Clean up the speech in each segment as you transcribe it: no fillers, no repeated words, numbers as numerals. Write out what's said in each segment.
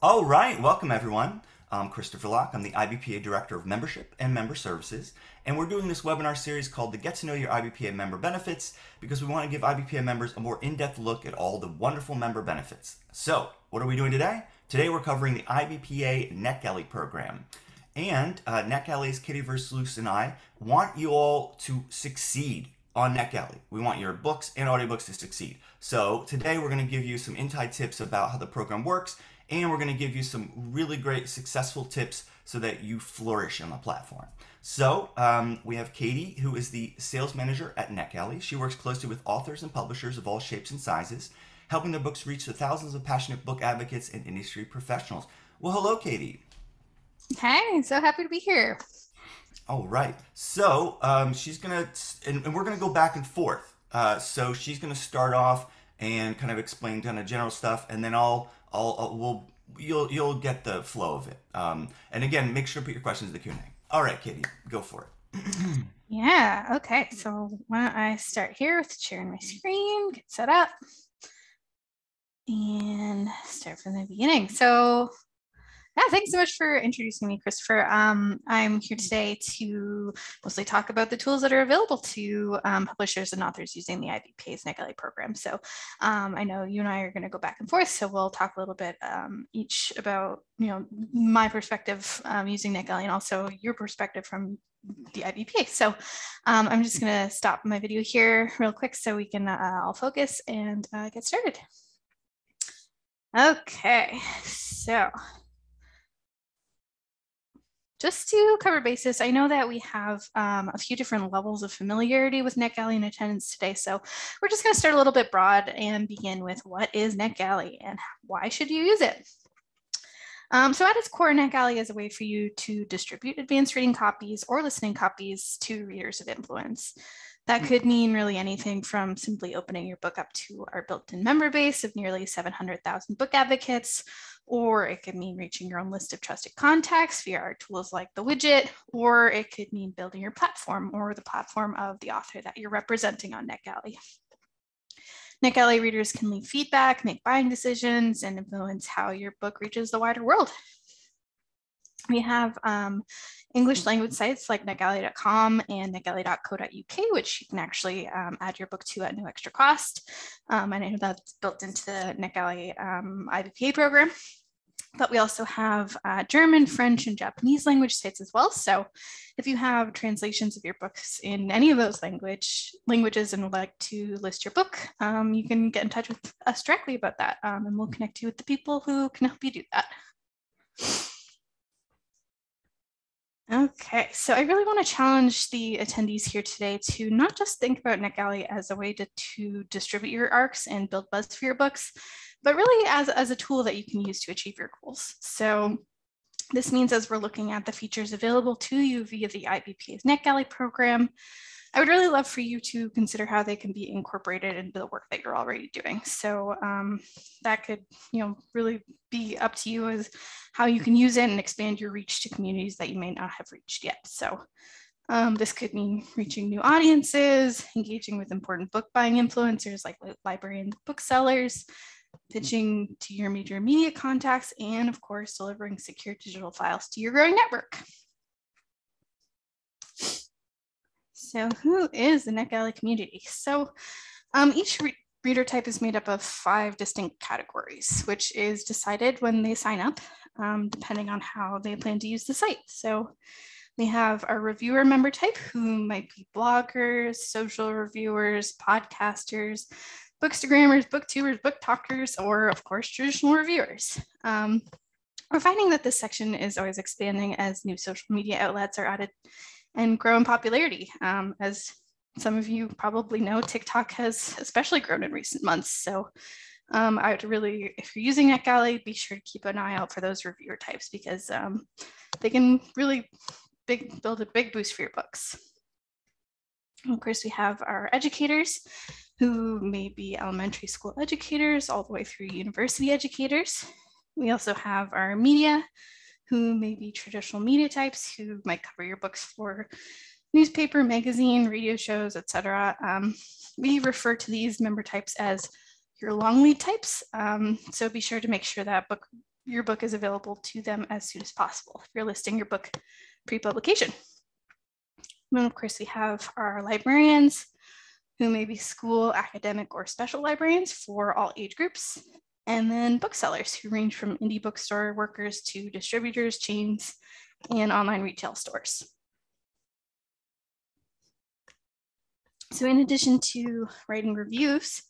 All right, welcome everyone. I'm Christopher Locke. I'm the IBPA Director of Membership and Member Services, and we're doing this webinar series called the Get to Know Your IBPA Member Benefits because we want to give IBPA members a more in-depth look at all the wonderful member benefits. So, what are we doing today? Today we're covering the IBPA Netgalley program. And Netgalley's Kittyverse Luce and I want you all to succeed on Netgalley. We want your books and audiobooks to succeed. So today we're going to give you some inside tips about how the program works, and we're going to give you some really great successful tips so that you flourish on the platform. So we have Katie, who is the sales manager at Netgalley. She works closely with authors and publishers of all shapes and sizes, helping their books reach the thousands of passionate book advocates and industry professionals. Well, hello, Katie. Hey, so happy to be here. All right. So she's gonna, and we're gonna go back and forth. So she's gonna start off and kind of explain kind of general stuff, and then you'll get the flow of it. And again, make sure to put your questions in the Q&A. All right, Katie, go for it. Yeah, okay. So why don't I start here with sharing my screen, get set up, and start from the beginning. So yeah, thanks so much for introducing me, Christopher. I'm here today to mostly talk about the tools that are available to publishers and authors using the IBPA's Netgalley program. So I know you and I are going to go back and forth, so we'll talk a little bit each about my perspective using Netgalley and also your perspective from the IBPA. So I'm just going to stop my video here real quick so we can all focus and get started. Okay, so just to cover basis, I know that we have a few different levels of familiarity with Netgalley in attendance today, so we're just going to start a little bit broad and begin with what is Netgalley and why should you use it? So at its core, Netgalley is a way for you to distribute advanced reading copies or listening copies to readers of influence. That could mean really anything from simply opening your book up to our built-in member base of nearly 700,000 book advocates, or it could mean reaching your own list of trusted contacts via our tools like the widget, or it could mean building your platform or the platform of the author that you're representing on Netgalley. Netgalley readers can leave feedback, make buying decisions, and influence how your book reaches the wider world. We have English language sites like netgalley.com and netgalley.co.uk, which you can actually add your book to at no extra cost. I know that's built into the Netgalley IBPA program. But we also have German, French, and Japanese language sites as well. So if you have translations of your books in any of those languages and would like to list your book, you can get in touch with us directly about that, and we'll connect you with the people who can help you do that. Okay, so I really want to challenge the attendees here today to not just think about Netgalley as a way to distribute your ARCs and build buzz for your books, but really as a tool that you can use to achieve your goals. So this means as we're looking at the features available to you via the IBPA's Netgalley program, I would really love for you to consider how they can be incorporated into the work that you're already doing. So that could, really be up to you as how you can use it and expand your reach to communities that you may not have reached yet. So this could mean reaching new audiences, engaging with important book buying influencers like librarians, booksellers, pitching to your major media contacts, and of course, delivering secure digital files to your growing network. So who is the Netgalley community? So each reader type is made up of 5 distinct categories, which is decided when they sign up, depending on how they plan to use the site. So we have our reviewer member type, who might be bloggers, social reviewers, podcasters, bookstagrammers, booktubers, book talkers, or of course, traditional reviewers. We're finding that this section is always expanding as new social media outlets are added and grow in popularity. As some of you probably know, TikTok has especially grown in recent months. So I would really, if you're using Netgalley, be sure to keep an eye out for those reviewer types because they can really build a big boost for your books. Of course, we have our educators who may be elementary school educators all the way through university educators. We also have our media, who may be traditional media types who might cover your books for newspaper, magazine, radio shows, etc. We refer to these member types as your long lead types. So be sure to make sure that book your book is available to them as soon as possible if you're listing your book pre-publication. And then of course we have our librarians, who may be school, academic, or special librarians for all age groups. And then booksellers, who range from indie bookstore workers to distributors, chains, and online retail stores. So in addition to writing reviews,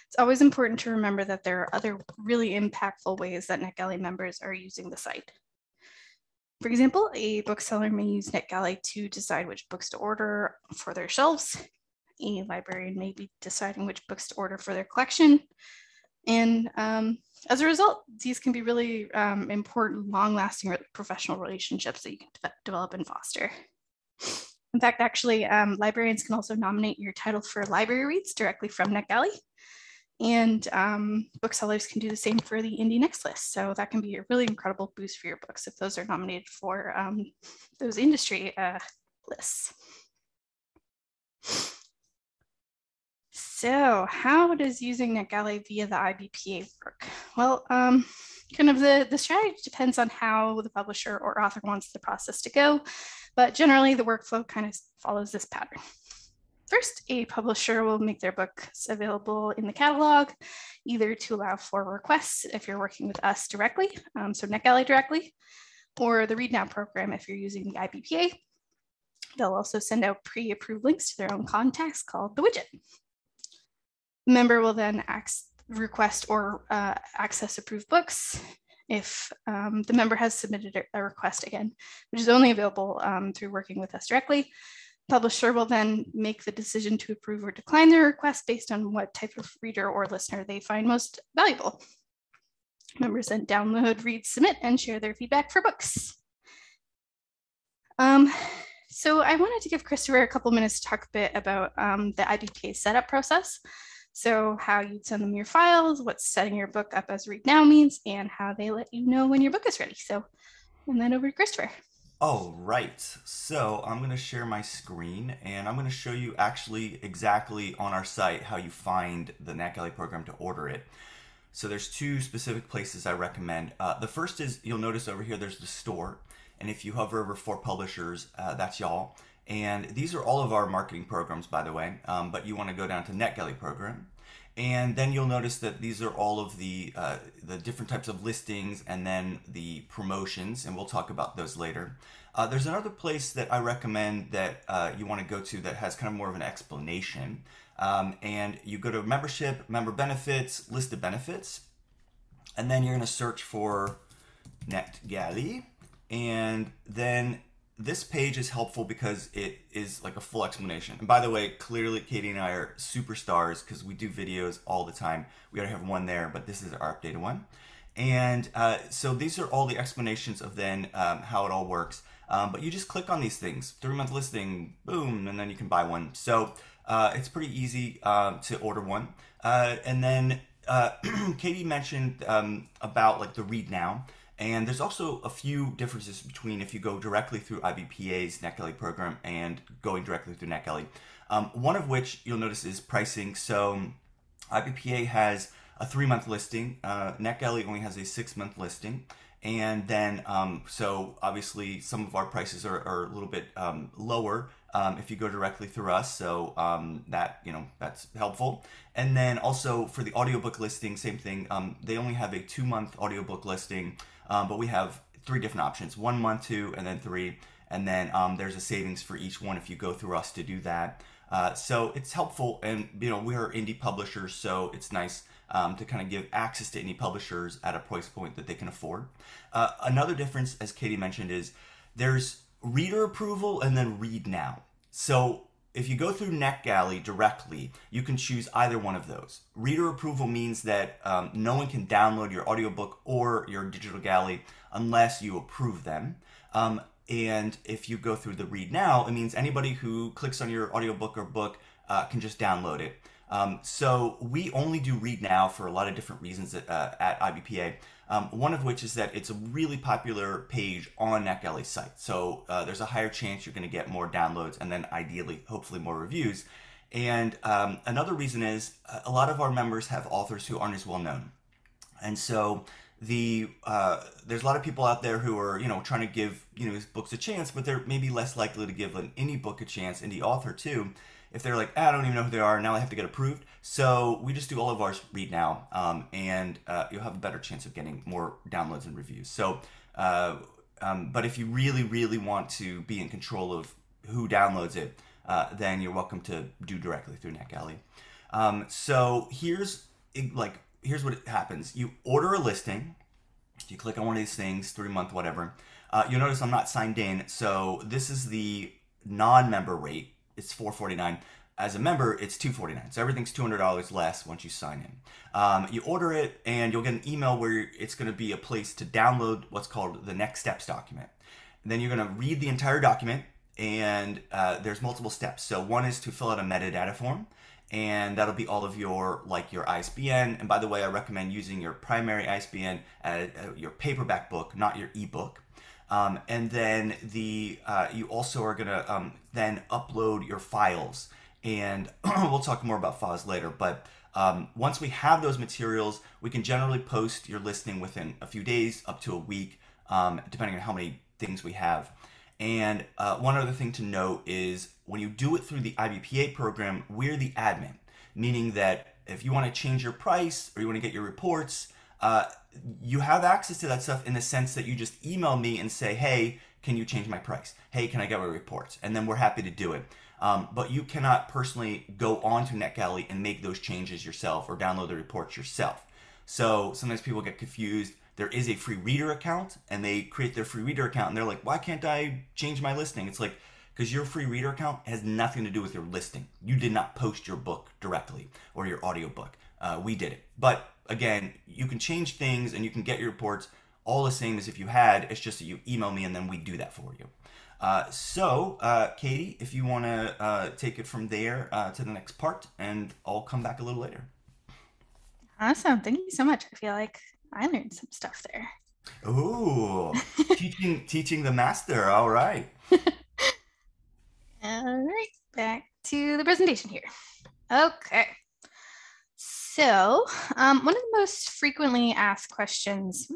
it's always important to remember that there are other really impactful ways that NetGalley members are using the site. For example, a bookseller may use NetGalley to decide which books to order for their shelves. A librarian may be deciding which books to order for their collection. And as a result, these can be really important, long-lasting professional relationships that you can develop and foster. In fact, actually, librarians can also nominate your title for library reads directly from NetGalley. And booksellers can do the same for the Indie Next list. So that can be a really incredible boost for your books if those are nominated for those industry lists. So how does using NetGalley via the IBPA work? Well, kind of the strategy depends on how the publisher or author wants the process to go, but generally the workflow kind of follows this pattern. First, a publisher will make their books available in the catalog, either to allow for requests if you're working with us directly, so NetGalley directly, or the Read Now program if you're using the IBPA. They'll also send out pre-approved links to their own contacts called the widget. The member will then request or access approved books if the member has submitted a request again, which is only available through working with us directly. Publisher will then make the decision to approve or decline their request based on what type of reader or listener they find most valuable. Members then download, read, submit, and share their feedback for books. So I wanted to give Christopher a couple minutes to talk a bit about the IBPA setup process. So how you'd send them your files, what setting your book up as Read Now means, and how they let you know when your book is ready. So, and then over to Christopher. All right, so I'm going to share my screen and I'm going to show you actually exactly on our site how you find the NetGalley program to order it. So there's two specific places I recommend. The first is, you'll notice over here there's the store, and if you hover over for publishers, that's y'all. And these are all of our marketing programs, by the way, but you want to go down to NetGalley program. And then you'll notice that these are all of the different types of listings and then the promotions, and we'll talk about those later. There's another place that I recommend that you want to go to that has kind of more of an explanation. And you go to membership, member benefits, list of benefits, and then you're going to search for NetGalley. And then this page is helpful because it is like a full explanation. And by the way, clearly Katie and I are superstars because we do videos all the time. We already have one there, but this is our updated one. And so these are all the explanations of then how it all works. But you just click on these things, 3-month listing, boom, and then you can buy one. So it's pretty easy to order one. And then Katie mentioned about like the Read Now. And there's also a few differences between if you go directly through IBPA's NetGalley program and going directly through NetGalley. One of which you'll notice is pricing. So IBPA has a 3-month listing. NetGalley only has a 6-month listing. And then, so obviously some of our prices are a little bit lower if you go directly through us. So that, that's helpful. And then also for the audiobook listing, same thing. They only have a 2-month audiobook listing. But we have 3 different options, 1 month, 2, and then 3. And then there's a savings for each one if you go through us to do that. So it's helpful, and we are indie publishers, so it's nice to kind of give access to indie publishers at a price point that they can afford. Another difference, as Katie mentioned, is there's reader approval and then Read Now. So if you go through NetGalley directly, you can choose either one of those. Reader approval means that no one can download your audiobook or your digital galley unless you approve them. And if you go through the Read Now, it means anybody who clicks on your audiobook or book can just download it. So we only do Read Now for a lot of different reasons at IBPA. One of which is that it's a really popular page on NetGalley's site. So there's a higher chance you're going to get more downloads and then ideally, hopefully more reviews. And another reason is a lot of our members have authors who aren't as well known. And so there's a lot of people out there who are trying to give these books a chance, but they're maybe less likely to give an indie book a chance, indie author too, if they're like, I don't even know who they are, now I have to get approved. So we just do all of ours read now, and you'll have a better chance of getting more downloads and reviews. So but if you really, really want to be in control of who downloads it, then you're welcome to do directly through NetGalley. So here's what happens. You order a listing. You click on one of these things, 3-month, whatever. You'll notice I'm not signed in. So this is the non-member rate. It's $449. As a member, it's $249. So everything's $200 less once you sign in. You order it, and you'll get an email where it's going to be a place to download what's called the next steps document. And then you're going to read the entire document, and there's multiple steps. So one is to fill out a metadata form, and that'll be all of your ISBN. And by the way, I recommend using your primary ISBN as your paperback book, not your ebook. And then you also are going to then upload your files. And we'll talk more about files later. But once we have those materials, we can generally post your listing within a few days, up to a week, depending on how many things we have. And one other thing to note is when you do it through the IBPA program, we're the admin, meaning that if you want to change your price or you want to get your reports, you have access to that stuff in the sense that you just email me and say, hey, can you change my price? Hey, can I get my reports? And then we're happy to do it. But you cannot personally go onto NetGalley and make those changes yourself or download the reports yourself. So sometimes people get confused. There is a free reader account, and they create their free reader account, and they're like, why can't I change my listing? It's like, because your free reader account has nothing to do with your listing. You did not post your book directly or your audiobook. We did it. But again, you can change things and you can get your reports all the same as if you had. It's just that you email me and then we do that for you. So Katie, if you want to take it from there to the next part, and I'll come back a little later. Awesome. Thank you so much. I feel like I learned some stuff there. Ooh, teaching the master. All right. All right, back to the presentation here. Okay. So one of the most frequently asked questions,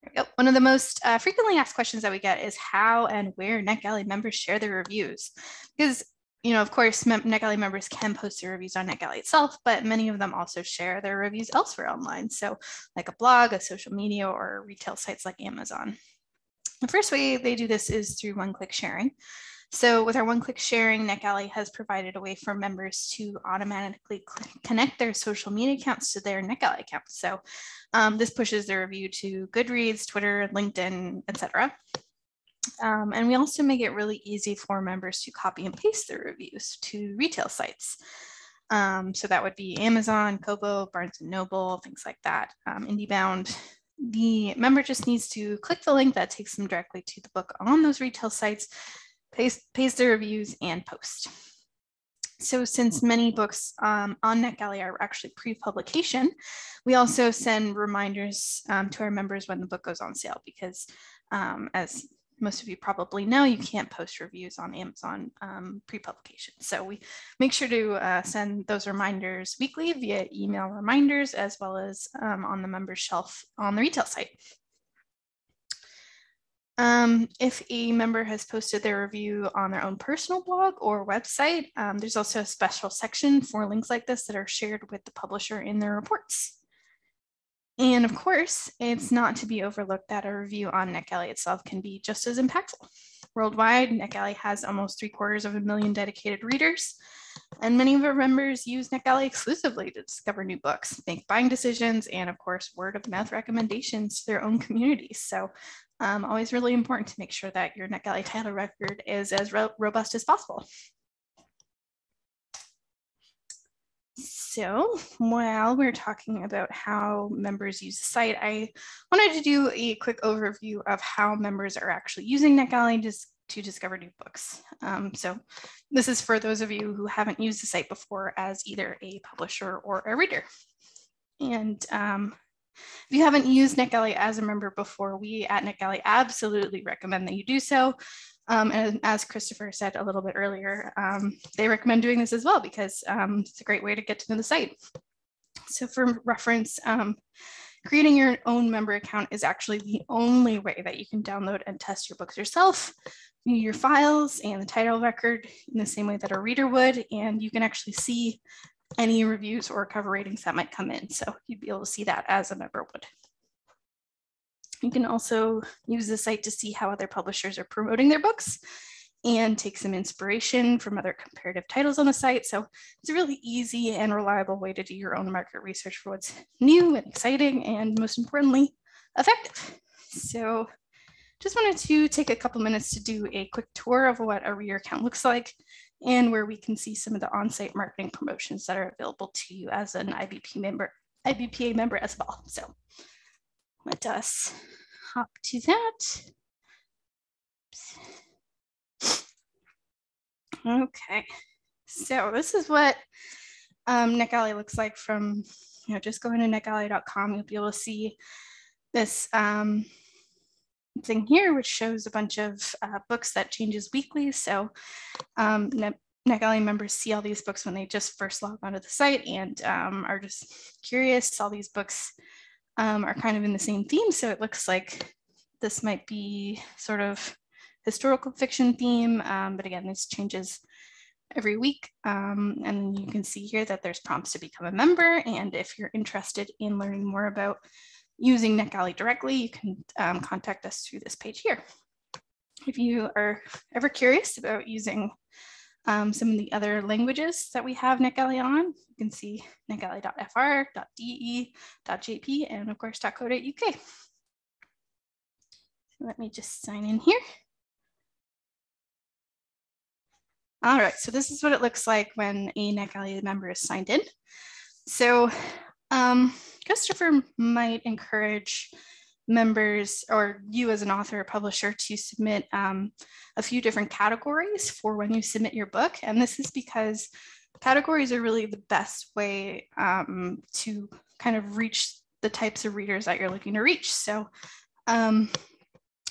there we go. One of the most frequently asked questions that we get is how and where NetGalley members share their reviews. Because, of course, NetGalley members can post their reviews on NetGalley itself, but many of them also share their reviews elsewhere online. So like a blog, a social media, or retail sites like Amazon. The first way they do this is through one-click sharing. So with our one-click sharing, NetGalley has provided a way for members to automatically connect their social media accounts to their NetGalley account. So this pushes their review to Goodreads, Twitter, LinkedIn, etc. And we also make it really easy for members to copy and paste their reviews to retail sites. So that would be Amazon, Kobo, Barnes & Noble, things like that, IndieBound. The member just needs to click the link that takes them directly to the book on those retail sites, paste their reviews, and post. So since many books on NetGalley are actually pre-publication, we also send reminders to our members when the book goes on sale, because as most of you probably know, you can't post reviews on Amazon pre-publication. So we make sure to send those reminders weekly via email reminders, as well as on the member shelf on the retail site. If a member has posted their review on their own personal blog or website, there's also a special section for links like this that are shared with the publisher in their reports. And of course, it's not to be overlooked that a review on NetGalley itself can be just as impactful. Worldwide, NetGalley has almost 750,000 dedicated readers, and many of our members use NetGalley exclusively to discover new books, make buying decisions, and of course, word of mouth recommendations to their own communities. So always really important to make sure that your NetGalley title record is as robust as possible. So while we're talking about how members use the site, I wanted to do a quick overview of how members are actually using NetGalley to discover new books. So this is for those of you who haven't used the site before as either a publisher or a reader. And if you haven't used NetGalley as a member before, we at NetGalley absolutely recommend that you do so. And as Christopher said a little bit earlier, they recommend doing this as well because it's a great way to get to know the site. So for reference, creating your own member account is actually the only way that you can download and test your books yourself, view your files and the title record in the same way that a reader would, and you can actually see any reviews or cover ratings that might come in. So you'd be able to see that as a member would. You can also use the site to see how other publishers are promoting their books and take some inspiration from other comparative titles on the site. So it's a really easy and reliable way to do your own market research for what's new and exciting and, most importantly, effective. So just wanted to take a couple minutes to do a quick tour of what a reader account looks like and where we can see some of the on-site marketing promotions that are available to you as an IBPA member as well. So let us hop to that. Okay, so this is what Netgalley looks like from, just going to netgalley.com. You'll be able to see this thing here, which shows a bunch of books that changes weekly. So Netgalley members see all these books when they just first log onto the site and are just curious. All these books are kind of in the same theme. So it looks like this might be sort of historical fiction theme, but again, this changes every week. And you can see here that there's prompts to become a member. And if you're interested in learning more about using Netgalley directly, you can contact us through this page here. If you are ever curious about using some of the other languages that we have Netgalley on, you can see netgalley.fr, .de, .jp, and of course .co.uk. Let me just sign in here. All right, so this is what it looks like when a Netgalley member is signed in. So Christopher might encourage members or you as an author or publisher to submit a few different categories for when you submit your book. And this is because categories are really the best way to kind of reach the types of readers that you're looking to reach. So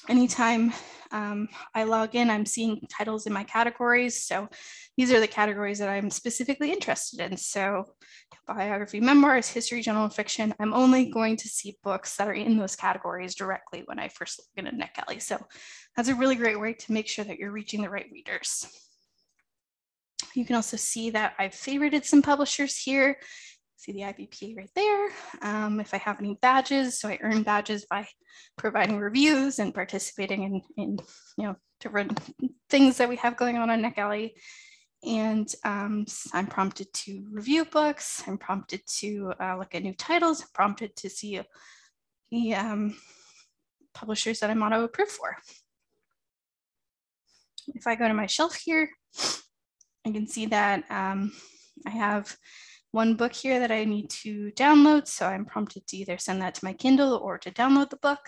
anytime I log in, I'm seeing titles in my categories. So these are the categories that I'm specifically interested in. So biography, memoirs, history, general fiction. I'm only going to see books that are in those categories directly when I first log into Netgalley. So that's a really great way to make sure that you're reaching the right readers. You can also see that I've favorited some publishers here. See the IBPA right there. If I have any badges, so I earn badges by providing reviews and participating in different things that we have going on Netgalley. And I'm prompted to review books. I'm prompted to look at new titles. I'm prompted to see the publishers that I'm auto approved for. If I go to my shelf here, I can see that I have one book here that I need to download. So I'm prompted to either send that to my Kindle or to download the book.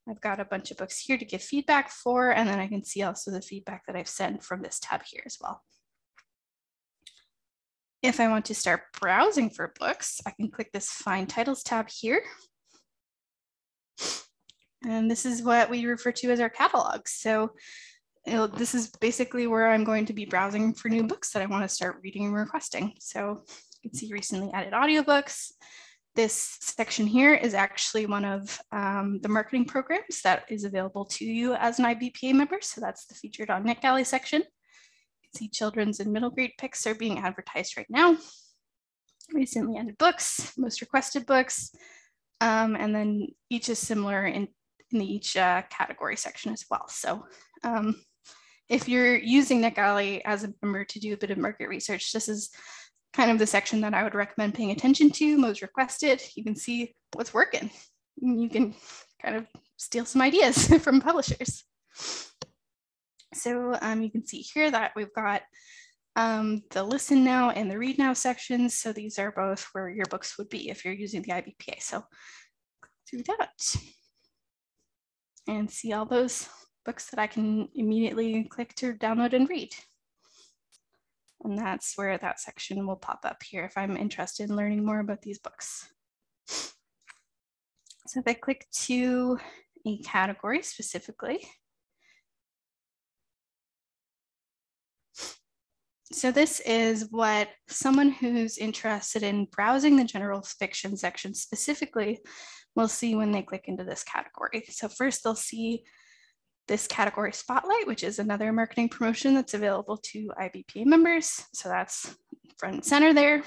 I've got a bunch of books here to give feedback for, and then I can see also the feedback that I've sent from this tab here as well. If I want to start browsing for books, I can click this Find Titles tab here. And this is what we refer to as our catalog. So this is basically where I'm going to be browsing for new books that I want to start reading and requesting. So you can see recently added audiobooks. This section here is actually one of the marketing programs that is available to you as an IBPA member. So that's the Featured on Netgalley section. You can see children's and middle grade picks are being advertised right now. Recently added books, most requested books, and then each is similar in each category section as well. So if you're using Netgalley as a member to do a bit of market research, this is kind of the section that I would recommend paying attention to, most requested. You can see what's working. You can kind of steal some ideas from publishers. So you can see here that we've got the Listen Now and the Read Now sections. So these are both where your books would be if you're using the IBPA. So through that and see all those books that I can immediately click to download and read. And that's where that section will pop up here if I'm interested in learning more about these books. So if I click to a category specifically, So this is what someone who's interested in browsing the general fiction section specifically will see when they click into this category. So first they'll see this category spotlight, which is another marketing promotion that's available to IBPA members. So that's front and center there.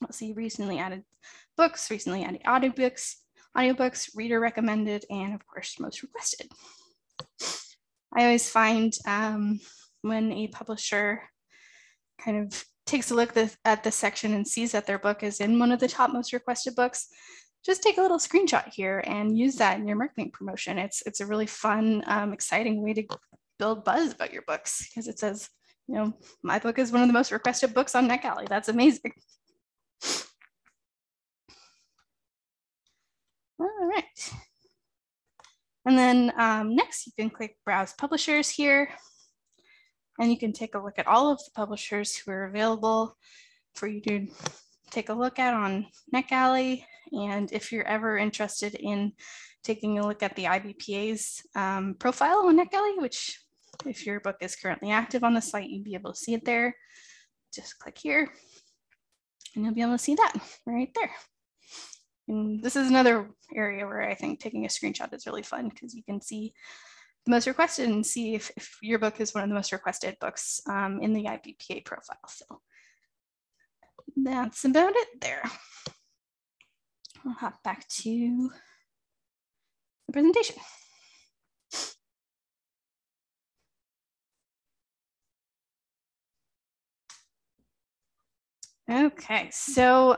We'll see recently added books, recently added audiobooks, reader recommended, and of course, most requested. I always find when a publisher kind of takes a look at this section and sees that their book is in one of the top most requested books, just take a little screenshot here and use that in your marketing promotion. It's a really fun, exciting way to build buzz about your books, because it says, you know, my book is one of the most requested books on NetGalley. That's amazing. All right. And then next you can click Browse Publishers here, and you can take a look at all of the publishers who are available for you to take a look at on NetGalley. And if you're ever interested in taking a look at the IBPA's profile on NetGalley, which if your book is currently active on the site, you'd be able to see it there. Just click here and you'll be able to see that right there. And this is another area where I think taking a screenshot is really fun, because you can see the most requested and see if your book is one of the most requested books in the IBPA profile. So that's about it there. I'll hop back to the presentation. Okay, so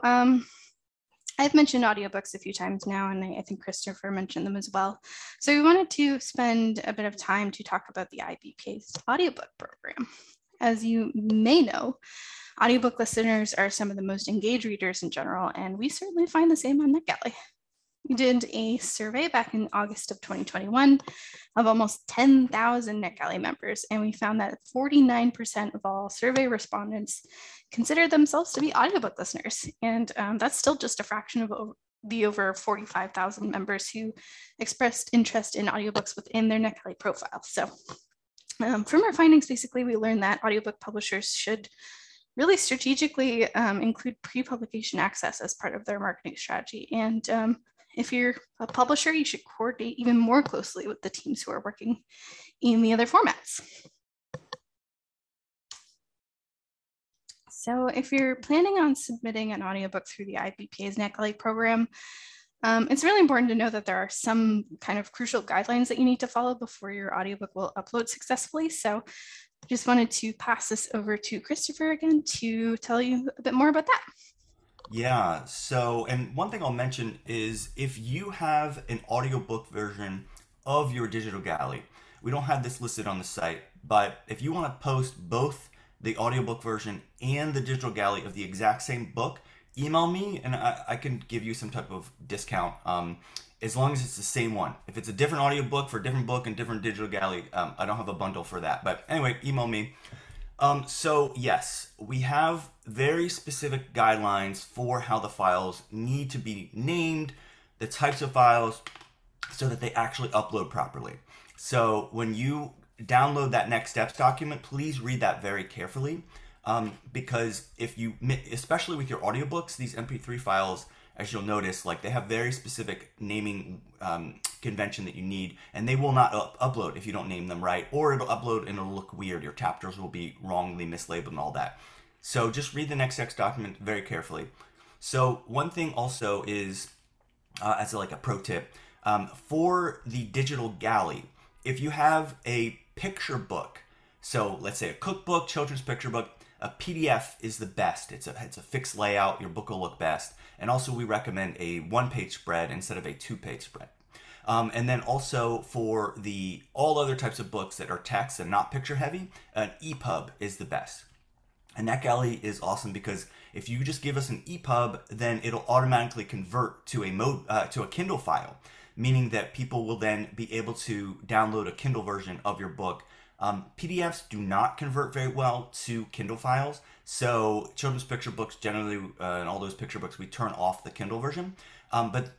I've mentioned audiobooks a few times now, and I think Christopher mentioned them as well. So we wanted to spend a bit of time to talk about the IBPA's audiobook program. As you may know, audiobook listeners are some of the most engaged readers in general, and we certainly find the same on NetGalley. We did a survey back in August of 2021 of almost 10,000 NetGalley members, and we found that 49% of all survey respondents consider themselves to be audiobook listeners. And that's still just a fraction of the over 45,000 members who expressed interest in audiobooks within their NetGalley profile. So from our findings, basically, we learned that audiobook publishers should really strategically include pre-publication access as part of their marketing strategy. And if you're a publisher, you should coordinate even more closely with the teams who are working in the other formats. So if you're planning on submitting an audiobook through the IBPA's NetGalley program, it's really important to know that there are some kind of crucial guidelines that you need to follow before your audiobook will upload successfully. So I just wanted to pass this over to Christopher again to tell you a bit more about that. Yeah, so, and one thing I'll mention is if you have an audiobook version of your digital galley, we don't have this listed on the site, but if you want to post both the audiobook version and the digital galley of the exact same book, email me and I can give you some type of discount as long as it's the same one. If it's a different audiobook for a different book and different digital galley, I don't have a bundle for that. But anyway, email me. So yes, we have very specific guidelines for how the files need to be named, the types of files, so that they actually upload properly. So when you download that next steps document, please read that very carefully, because if you, especially with your audiobooks, these MP3 files, as you'll notice, like they have very specific naming convention that you need, and they will not upload if you don't name them right, or it'll upload and it'll look weird. Your chapters will be wrongly mislabeled and all that. So just read the next text document very carefully. So one thing also is, as like a pro tip, for the digital galley, if you have a picture book, so let's say a cookbook, children's picture book, a PDF is the best. It's a fixed layout. Your book will look best. And also we recommend a one-page spread instead of a two-page spread. And then also for all other types of books that are text and not picture heavy, an EPUB is the best. And NetGalley is awesome because if you just give us an EPUB, then it'll automatically convert to a Kindle file, meaning that people will then be able to download a Kindle version of your book. PDFs do not convert very well to Kindle files, so children's picture books generally, and all those picture books, we turn off the Kindle version. But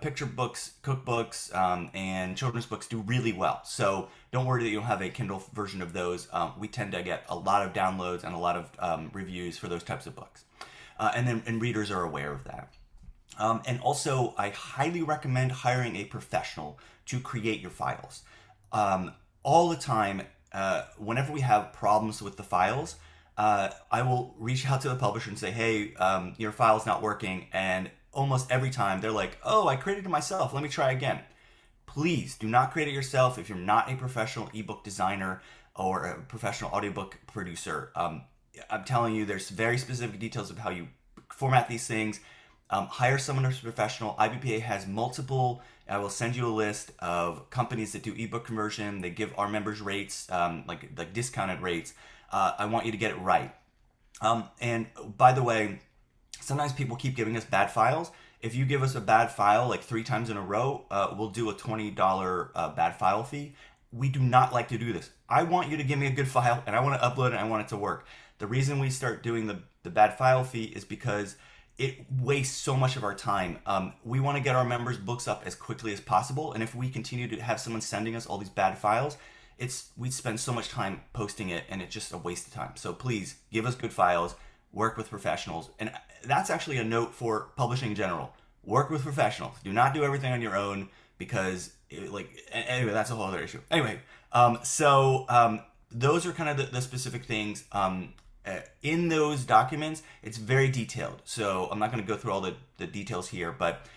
picture books, cookbooks, and children's books do really well. So don't worry that you don't have a Kindle version of those. We tend to get a lot of downloads and a lot of reviews for those types of books. And readers are aware of that. And also, I highly recommend hiring a professional to create your files. All the time, whenever we have problems with the files, I will reach out to the publisher and say, hey, your file's not working. And almost every time they're like, oh, I created it myself. Let me try again. Please do not create it yourself if you're not a professional ebook designer or a professional audiobook producer. I'm telling you, there's very specific details of how you format these things. Hire someone who's professional. IBPA has multiple, I will send you a list of companies that do ebook conversion. They give our members rates, like discounted rates. I want you to get it right. And by the way, sometimes people keep giving us bad files. If you give us a bad file like 3 times in a row, we'll do a $20 bad file fee. We do not like to do this. I want you to give me a good file and I want to upload it and I want it to work. The reason we start doing the bad file fee is because it wastes so much of our time. We want to get our members' books up as quickly as possible, and if we continue to have someone sending us all these bad files, we'd spend so much time posting it, and it's just a waste of time. So please give us good files, work with professionals, and that's actually a note for publishing in general. Work with professionals. Do not do everything on your own because, anyway, that's a whole other issue. Anyway, those are kind of the specific things. In those documents, it's very detailed. So I'm not going to go through all the details here, but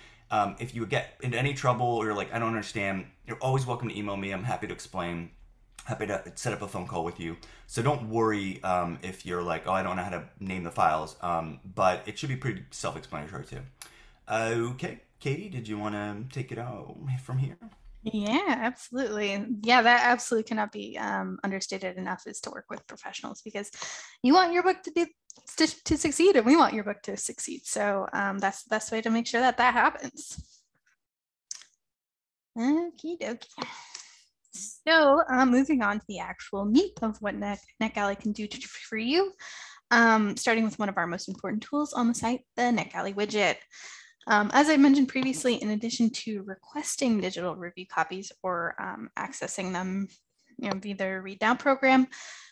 if you get into any trouble or you're like, I don't understand, you're always welcome to email me. I'm happy to explain, happy to set up a phone call with you. So don't worry if you're like, oh, I don't know how to name the files, but it should be pretty self-explanatory too. Okay, Katie, did you want to take it out from here? Yeah, absolutely. Yeah, that absolutely cannot be understated enough, is to work with professionals, because you want your book to succeed, and we want your book to succeed. So that's the best way to make sure that happens. Okie dokie. So moving on to the actual meat of what NetGalley can do for you, starting with one of our most important tools on the site, the Netgalley Widget. As I mentioned previously, in addition to requesting digital review copies or accessing them via their read now program,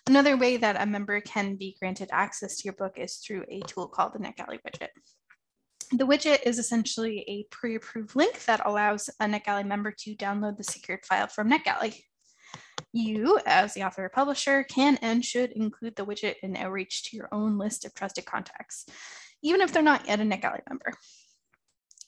another way that a member can be granted access to your book is through a tool called the Netgalley Widget. The widget is essentially a pre-approved link that allows a Netgalley member to download the secured file from Netgalley. You, as the author or publisher, can and should include the widget in outreach to your own list of trusted contacts, even if they're not yet a Netgalley member.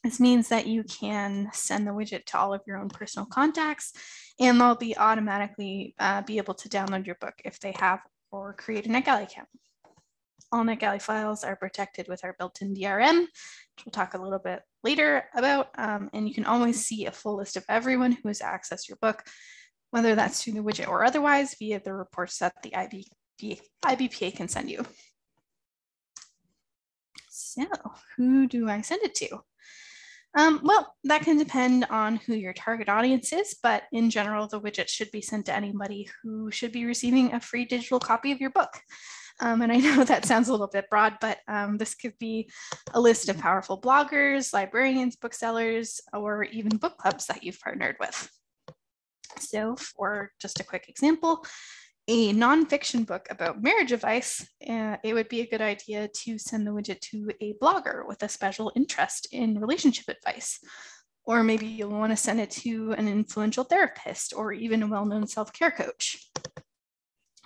This means that you can send the widget to all of your own personal contacts, and they'll be automatically be able to download your book if they have or create a Netgalley account. All Netgalley files are protected with our built-in DRM, which we'll talk a little bit later about, and you can always see a full list of everyone who has accessed your book, whether that's through the widget or otherwise via the reports that the IBPA can send you. So who do I send it to? Well, that can depend on who your target audience is, but in general, the widget should be sent to anybody who should be receiving a free digital copy of your book. And I know that sounds a little bit broad, but this could be a list of powerful bloggers, librarians, booksellers, or even book clubs that you've partnered with. So for just a quick example, a nonfiction book about marriage advice, it would be a good idea to send the widget to a blogger with a special interest in relationship advice. Or maybe you'll want to send it to an influential therapist or even a well-known self-care coach.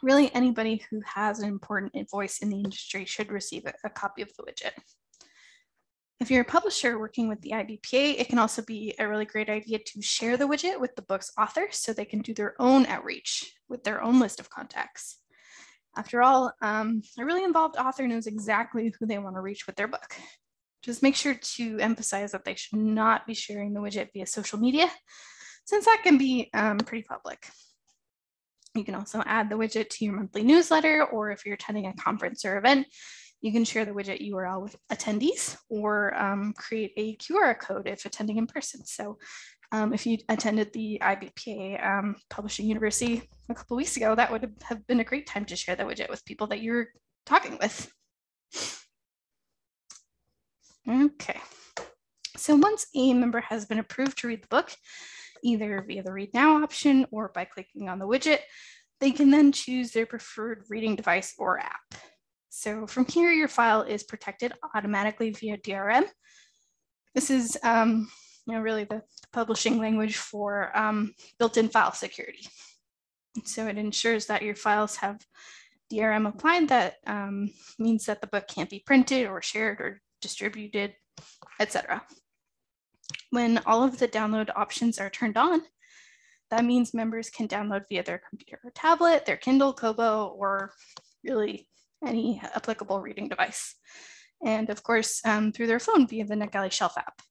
Really, anybody who has an important voice in the industry should receive a copy of the widget. If you're a publisher working with the IBPA, it can also be a really great idea to share the widget with the book's author so they can do their own outreach with their own list of contacts. After all, a really involved author knows exactly who they want to reach with their book. Just make sure to emphasize that they should not be sharing the widget via social media, since that can be pretty public. You can also add the widget to your monthly newsletter, or if you're attending a conference or event, you can share the widget URL with attendees, or create a QR code if attending in person. So if you attended the IBPA Publishing University a couple of weeks ago, that would have been a great time to share the widget with people that you're talking with. Okay, So once a member has been approved to read the book, either via the Read Now option or by clicking on the widget, they can then choose their preferred reading device or app. So from here, your file is protected automatically via DRM. This is really the publishing language for built-in file security. So it ensures that your files have DRM applied. That means that the book can't be printed or shared or distributed, etc. When all of the download options are turned on, that means members can download via their computer or tablet, their Kindle, Kobo, or really any applicable reading device. And of course, through their phone via the Netgalley Shelf app.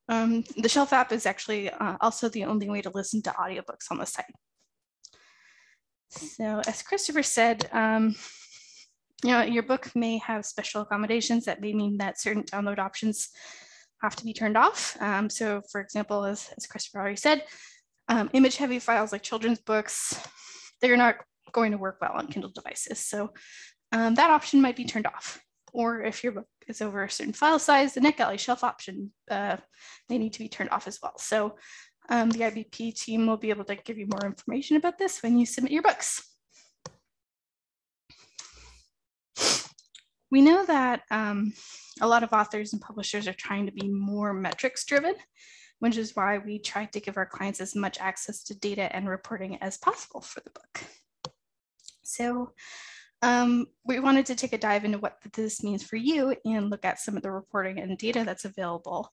The Shelf app is actually also the only way to listen to audiobooks on the site. So as Christopher said, your book may have special accommodations that may mean that certain download options have to be turned off. So for example, as Christopher already said, image-heavy files like children's books, they're not going to work well on Kindle devices. So that option might be turned off. Or if your book is over a certain file size, the Netgalley Shelf option may need to be turned off as well. So the IBP team will be able to give you more information about this when you submit your books. We know that a lot of authors and publishers are trying to be more metrics driven, which is why we try to give our clients as much access to data and reporting as possible for the book. So we wanted to take a dive into what this means for you and look at some of the reporting and data that's available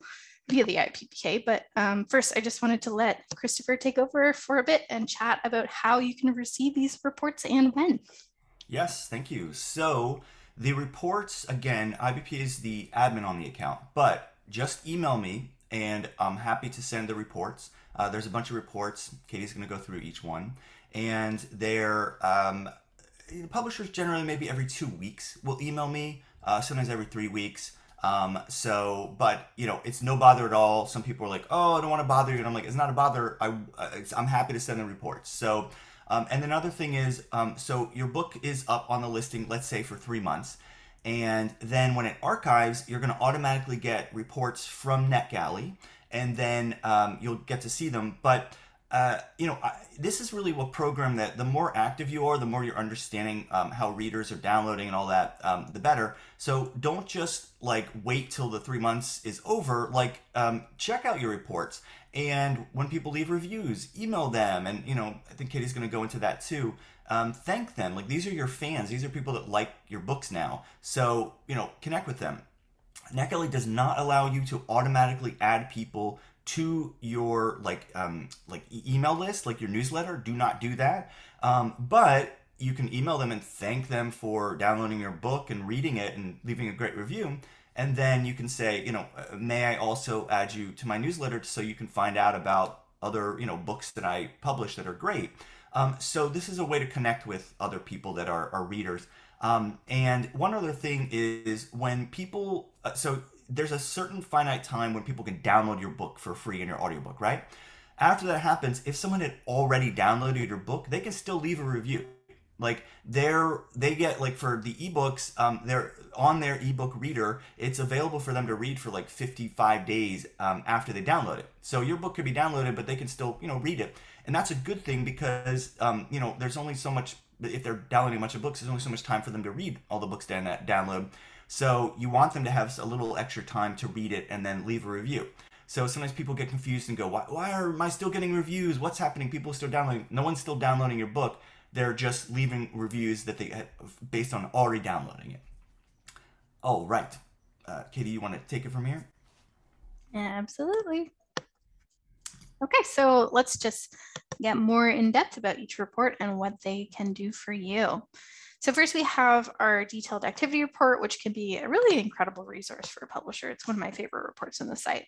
via the IPPA. But first, I just wanted to let Christopher take over for a bit and chat about how you can receive these reports and when. Yes, thank you. So the reports, again, IBP is the admin on the account, but just email me and I'm happy to send the reports. There's a bunch of reports. Katie's going to go through each one, and they're publishers generally maybe every 2 weeks will email me, sometimes every 3 weeks. But it's no bother at all. Some people are like, oh, I don't want to bother you. And I'm like, it's not a bother. I'm happy to send the reports. So, and another thing is, so your book is up on the listing, let's say for 3 months. And then when it archives, you're going to automatically get reports from Netgalley, and then you'll get to see them. But this is really a program that the more active you are, the more you're understanding how readers are downloading and all that, the better. So don't just wait till the 3 months is over. Check out your reports. And when people leave reviews, email them. And, I think Katie's going to go into that too. Thank them. These are your fans. These are people that like your books now. So, connect with them. Netgalley does not allow you to automatically add people to your email list, like your newsletter. Do not do that. But you can email them and thank them for downloading your book and reading it and leaving a great review. And then you can say, may I also add you to my newsletter so you can find out about other, books that I publish that are great. So this is a way to connect with other people that are readers. And one other thing is when people, so there's a certain finite time when people can download your book for free in your audiobook, right? After that happens, if someone had already downloaded your book, they can still leave a review. They get for the ebooks, they're on their ebook reader. It's available for them to read for 55 days after they download it. So your book could be downloaded, but they can still read it, and that's a good thing because there's only so much. If they're downloading a bunch of books, there's only so much time for them to read all the books in that download. So you want them to have a little extra time to read it and then leave a review. So sometimes people get confused and go, why am I still getting reviews? What's happening? People are still downloading. No one's still downloading your book. They're just leaving reviews that they based on already downloading it. Oh, right. Katie, you want to take it from here? Absolutely. Okay, so let's just get more in depth about each report and what they can do for you. So first we have our detailed activity report, which can be a really incredible resource for a publisher. It's one of my favorite reports on the site.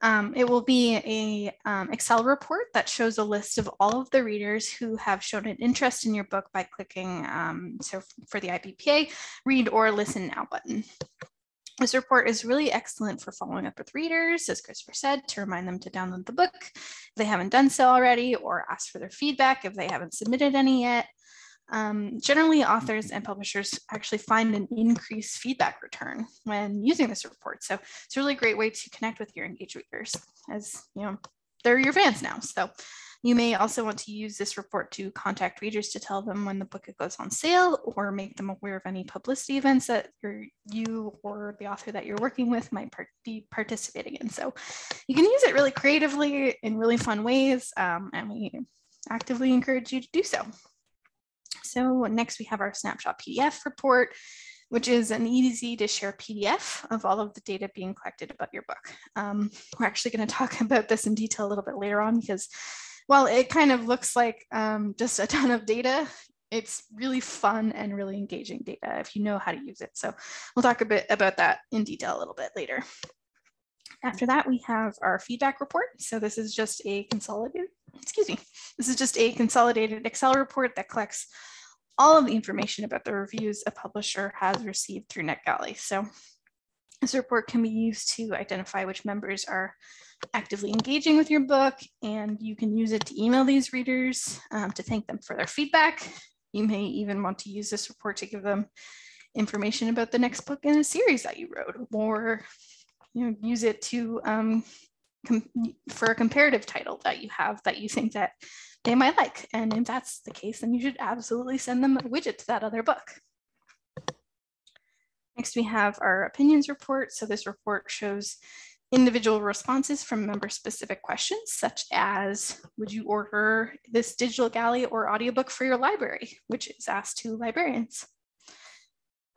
It will be a Excel report that shows a list of all of the readers who have shown an interest in your book by clicking, so for the IBPA, read or listen now button. This report is really excellent for following up with readers, as Christopher said, to remind them to download the book if they haven't done so already, or ask for their feedback if they haven't submitted any yet. Generally, authors and publishers actually find an increased feedback return when using this report. So it's a really great way to connect with your engaged readers, as you know, they're your fans now. So you may also want to use this report to contact readers to tell them when the book goes on sale, or make them aware of any publicity events that you or the author that you're working with might be participating in. So you can use it really creatively in really fun ways, and we actively encourage you to do so. So next we have our Snapshot Pdf report, which is an easy to share PDF of all of the data being collected about your book. We're actually going to talk about this in detail a little bit later on, because while it kind of looks like just a ton of data, it's really fun and really engaging data if you know how to use it. So we'll talk a bit about that in detail a little bit later. After that, we have our feedback report. So this is just a consolidated Excel report that collects all of the information about the reviews a publisher has received through Netgalley. So this report can be used to identify which members are actively engaging with your book, and you can use it to email these readers to thank them for their feedback. You may even want to use this report to give them information about the next book in a series that you wrote, or use it to for a comparative title that you have that you think that they might like. And if that's the case, then you should absolutely send them a widget to that other book. Next, we have our opinions report. So this report shows individual responses from member-specific questions, such as, would you order this digital galley or audiobook for your library, which is asked to librarians.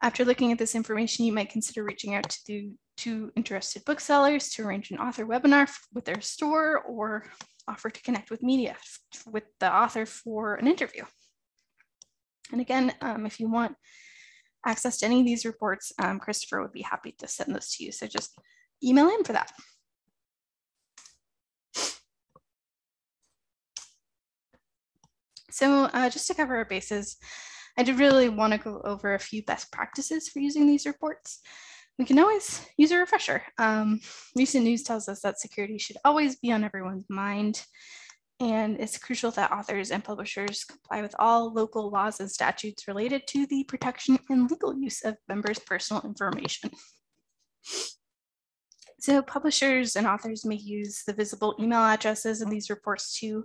After looking at this information, you might consider reaching out to interested booksellers to arrange an author webinar with their store, or offer to connect with media with the author for an interview. And again, if you want access to any of these reports, Christopher would be happy to send those to you. So just email him for that. So just to cover our bases, I did really want to go over a few best practices for using these reports. We can always use a refresher. Recent news tells us that security should always be on everyone's mind, and it's crucial that authors and publishers comply with all local laws and statutes related to the protection and legal use of members' personal information. So publishers and authors may use the visible email addresses in these reports to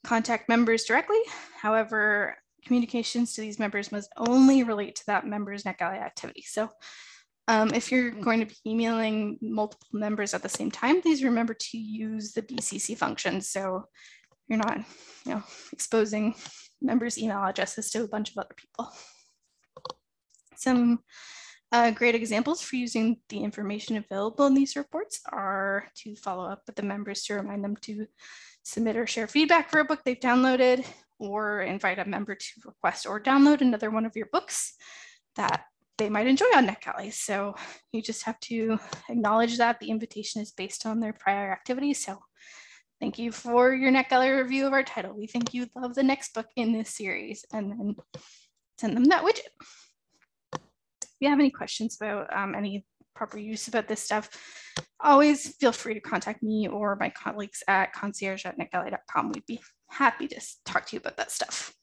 contact members directly. However, communications to these members must only relate to that member's Netgalley activity. So if you're going to be emailing multiple members at the same time, please remember to use the BCC function, so you're not exposing members' email addresses to a bunch of other people. Some great examples for using the information available in these reports are to follow up with the members to remind them to submit or share feedback for a book they've downloaded, or invite a member to request or download another one of your books that they might enjoy on Netgalley. So you just have to acknowledge that the invitation is based on their prior activities. So thank you for your Netgalley review of our title. We think you love the next book in this series, and then send them that widget. If you have any questions about any proper use about this stuff, always feel free to contact me or my colleagues at concierge@netgalley.com. We'd be happy to talk to you about that stuff.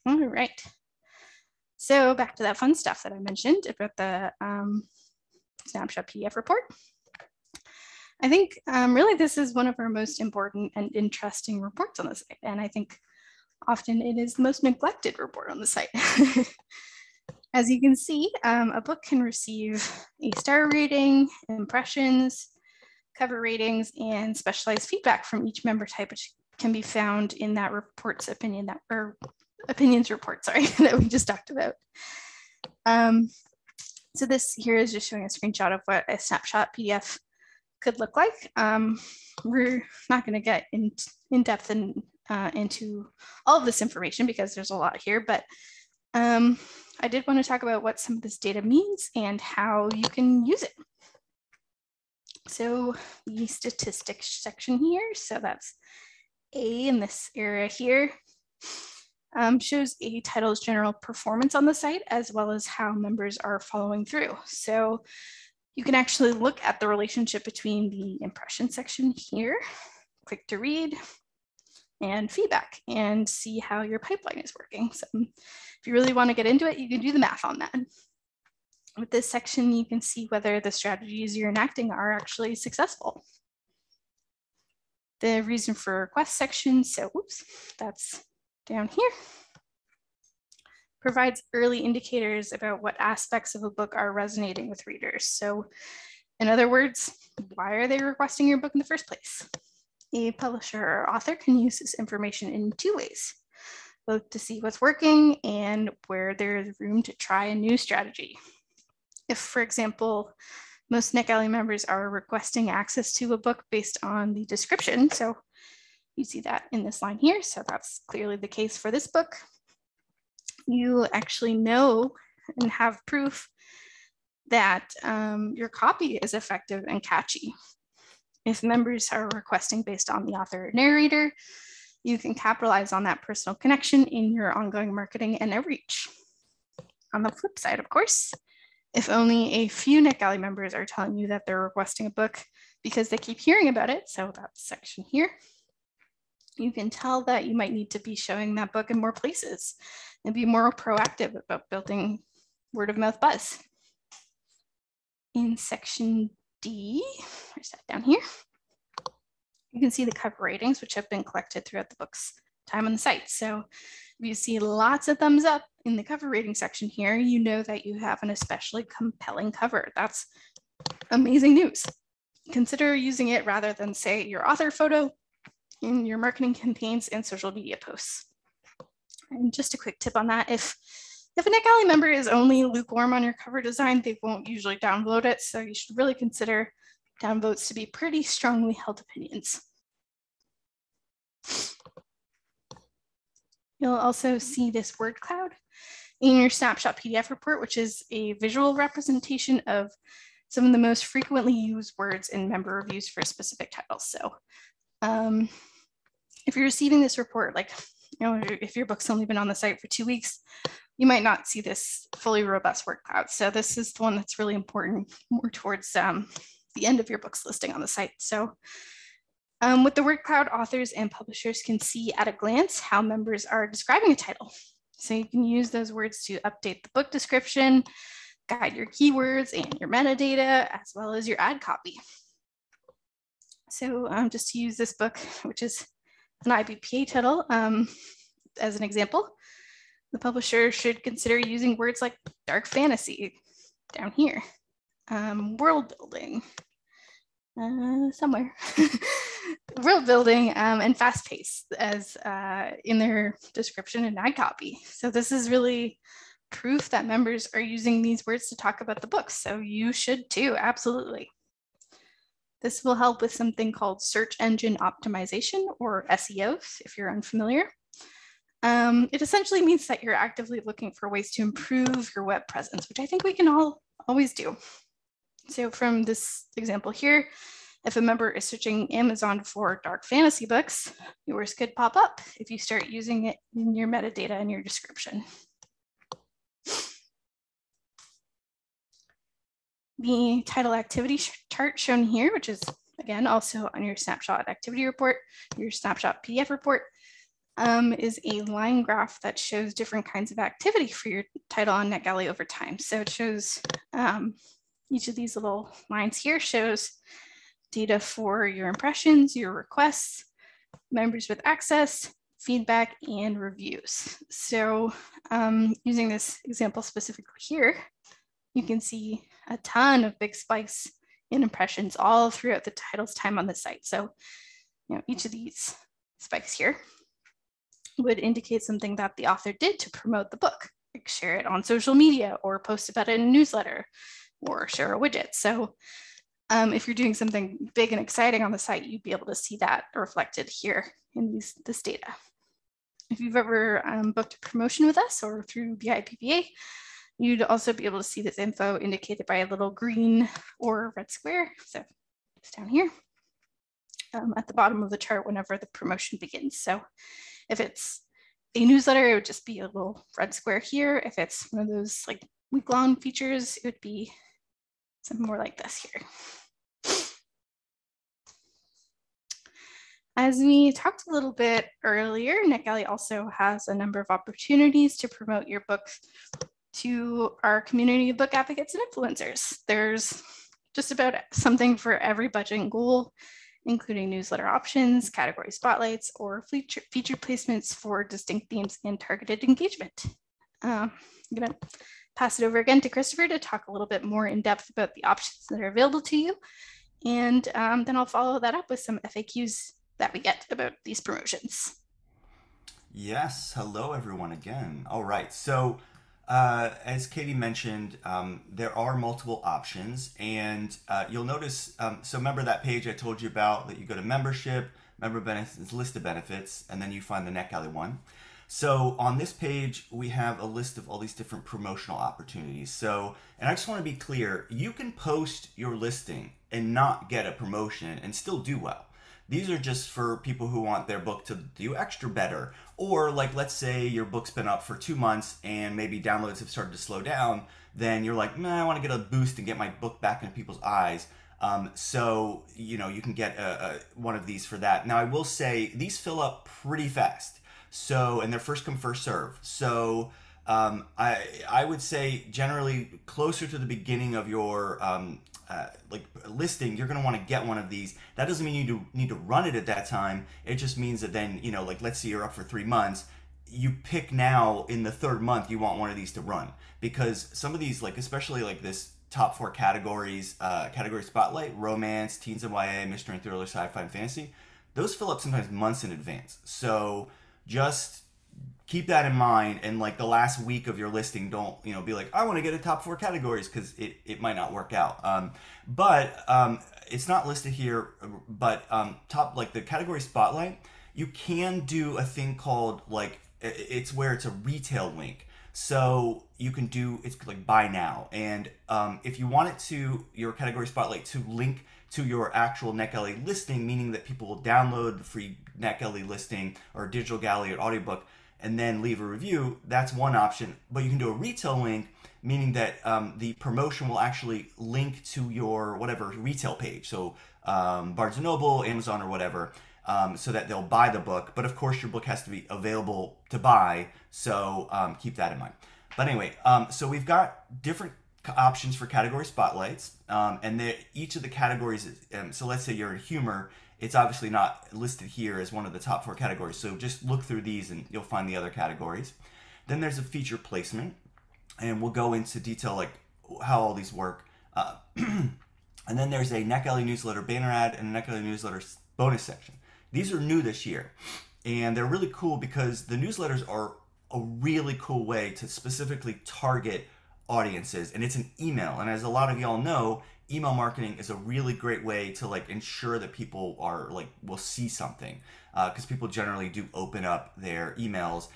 All right. So back to that fun stuff that I mentioned about the Snapshot PDF report. I think really this is one of our most important and interesting reports on the site. And I think often it is the most neglected report on the site. As you can see, a book can receive a star rating, impressions, cover ratings, and specialized feedback from each member type, which can be found in that report's opinions report, sorry, that we just talked about. So this here is just showing a screenshot of what a snapshot PDF could look like. We're not going to get in depth into all of this information because there's a lot here, but I did want to talk about what some of this data means and how you can use it. So the statistics section here, so that's A in this area here, shows a title's general performance on the site, as well as how members are following through. So you can actually look at the relationship between the impression section here, click to read, and feedback and see how your pipeline is working. So if you really want to get into it, you can do the math on that. With this section, you can see whether the strategies you're enacting are actually successful. The reason for request section, so oops, that's down here, provides early indicators about what aspects of a book are resonating with readers. So in other words, why are they requesting your book in the first place? A publisher or author can use this information in two ways, both to see what's working and where there is room to try a new strategy. If, for example, most Netgalley members are requesting access to a book based on the description, so you see that in this line here, so that's clearly the case for this book. You actually know and have proof that your copy is effective and catchy. If members are requesting based on the author or narrator, you can capitalize on that personal connection in your ongoing marketing and outreach. On the flip side, of course, if only a few Netgalley members are telling you that they're requesting a book because they keep hearing about it, so that's section here, you can tell that you might need to be showing that book in more places and be more proactive about building word of mouth buzz. In section D, where's that down here? You can see the cover ratings, which have been collected throughout the book's time on the site. So if you see lots of thumbs up in the cover rating section here, you know that you have an especially compelling cover. That's amazing news. Consider using it rather than, say, your author photo in your marketing campaigns and social media posts. And just a quick tip on that, if a Netgalley member is only lukewarm on your cover design, they won't usually downvote it. So you should really consider downvotes to be pretty strongly held opinions. You'll also see this word cloud in your Snapshot Pdf report, which is a visual representation of some of the most frequently used words in member reviews for specific titles. So if you're receiving this report, like, if your book's only been on the site for 2 weeks, you might not see this fully robust word cloud. So this is the one that's really important, more towards the end of your book's listing on the site. So with the word cloud, authors and publishers can see at a glance how members are describing a title. So you can use those words to update the book description, guide your keywords and your metadata, as well as your ad copy. So just to use this book, which is an IBPA title, as an example, the publisher should consider using words like dark fantasy down here, world building, somewhere, world building and fast pace as in their description and ad copy. So this is really proof that members are using these words to talk about the book. So you should too, absolutely. This will help with something called search engine optimization, or SEO, if you're unfamiliar. It essentially means that you're actively looking for ways to improve your web presence, which I think we can all always do. So from this example here, if a member is searching Amazon for dark fantasy books, yours could pop up if you start using it in your metadata and your description. The title activity chart shown here, which is again also on your Snapshot activity report, your Snapshot PDF report, is a line graph that shows different kinds of activity for your title on Netgalley over time. So it shows each of these little lines here shows data for your impressions, your requests, members with access, feedback, and reviews. So using this example specifically here, you can see a ton of big spikes in impressions all throughout the title's time on the site. So each of these spikes here would indicate something that the author did to promote the book, like share it on social media or post about it in a newsletter or share a widget. So if you're doing something big and exciting on the site, you'd be able to see that reflected here in this data. If you've ever booked a promotion with us or through the IPPA, you'd also be able to see this info indicated by a little green or red square. So it's down here at the bottom of the chart whenever the promotion begins. So if it's a newsletter, it would just be a little red square here. If it's one of those like week-long features, it would be something more like this here. As we talked a little bit earlier, NetGalley also has a number of opportunities to promote your book to our community of book advocates and influencers. There's just about something for every budget and goal, including newsletter options, category spotlights, or feature placements for distinct themes and targeted engagement. I'm going to pass it over again to Christopher to talk a little bit more in depth about the options that are available to you. And then I'll follow that up with some FAQs that we get about these promotions. Yes, hello everyone again. All right, so as Katie mentioned, there are multiple options, and you'll notice, so remember that page I told you about that you go to membership, member benefits, list of benefits, and then you find the NetGalley one. So on this page, we have a list of all these different promotional opportunities. So, and I just want to be clear, you can post your listing and not get a promotion and still do well. These are just for people who want their book to do extra better. Or like, let's say your book's been up for 2 months and maybe downloads have started to slow down. Then you're like, man, I want to get a boost and get my book back in people's eyes. So, you know, you can get one of these for that. Now, I will say these fill up pretty fast. So, and they're first come, first serve. So, I would say generally closer to the beginning of your like listing, you're going to want to get one of these. That doesn't mean you need to run it at that time. It just means that then, you know, like let's say you're up for 3 months, you pick now in the 3rd month you want one of these to run, because some of these, like especially like this top 4 categories, category spotlight, romance, teens and YA, mystery and thriller, sci-fi and fantasy, those fill up sometimes months in advance. So just keep that in mind, and like the last week of your listing, don't, you know, be like, I want to get a top 4 categories, because it might not work out. But it's not listed here, but top, like the category spotlight, you can do a thing called like, it's where it's a retail link. So you can do, it's like buy now. And if you want it to, your category spotlight to link to your actual NetGalley listing, meaning that people will download the free NetGalley listing or digital gallery or audiobook and then leave a review, that's one option. But you can do a retail link, meaning that the promotion will actually link to your whatever retail page. So Barnes & Noble, Amazon, or whatever, so that they'll buy the book. But of course, your book has to be available to buy, so keep that in mind. But anyway, so we've got different options for category spotlights, and each of the categories is, so let's say you're in humor, it's obviously not listed here as one of the top 4 categories, so just look through these and you'll find the other categories. Then there's a feature placement, and we'll go into detail like how all these work. And then there's a NetGalley newsletter banner ad and a NetGalley newsletter bonus section. These are new this year, and they're really cool because the newsletters are a really cool way to specifically target audiences, and it's an email. And as a lot of y'all know, email marketing is a really great way to like ensure that people are like will see something, because people generally do open up their emails.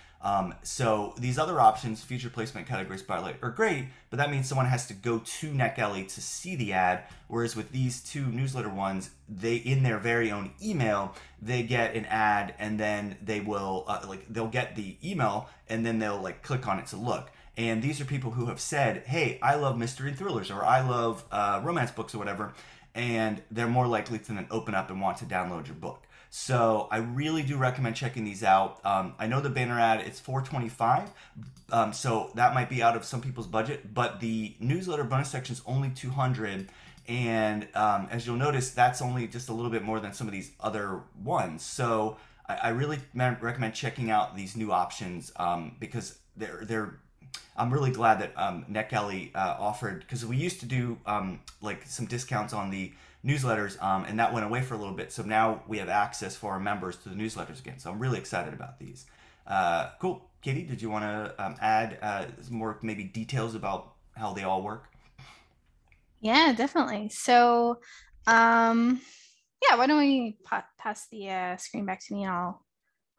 So these other options, feature placement, category spotlight, are great, but that means someone has to go to NetGalley to see the ad. Whereas with these 2 newsletter ones, they, in their very own email, they get an ad, and then they will they'll get the email, and then they'll like click on it to look. And these are people who have said, hey, I love mystery and thrillers, or I love romance books or whatever, and they're more likely to then open up and want to download your book. So I really do recommend checking these out. I know the banner ad, it's $4.25, so that might be out of some people's budget, but the newsletter bonus section is only $200, and as you'll notice, that's only just a little bit more than some of these other ones. So I really recommend checking out these new options, because I'm really glad that NetGalley offered, because we used to do like some discounts on the newsletters, and that went away for a little bit. So now we have access for our members to the newsletters again. So I'm really excited about these. Cool. Katie, did you want to add more maybe details about how they all work? Yeah, definitely. So yeah, why don't we pass the screen back to me, and I'll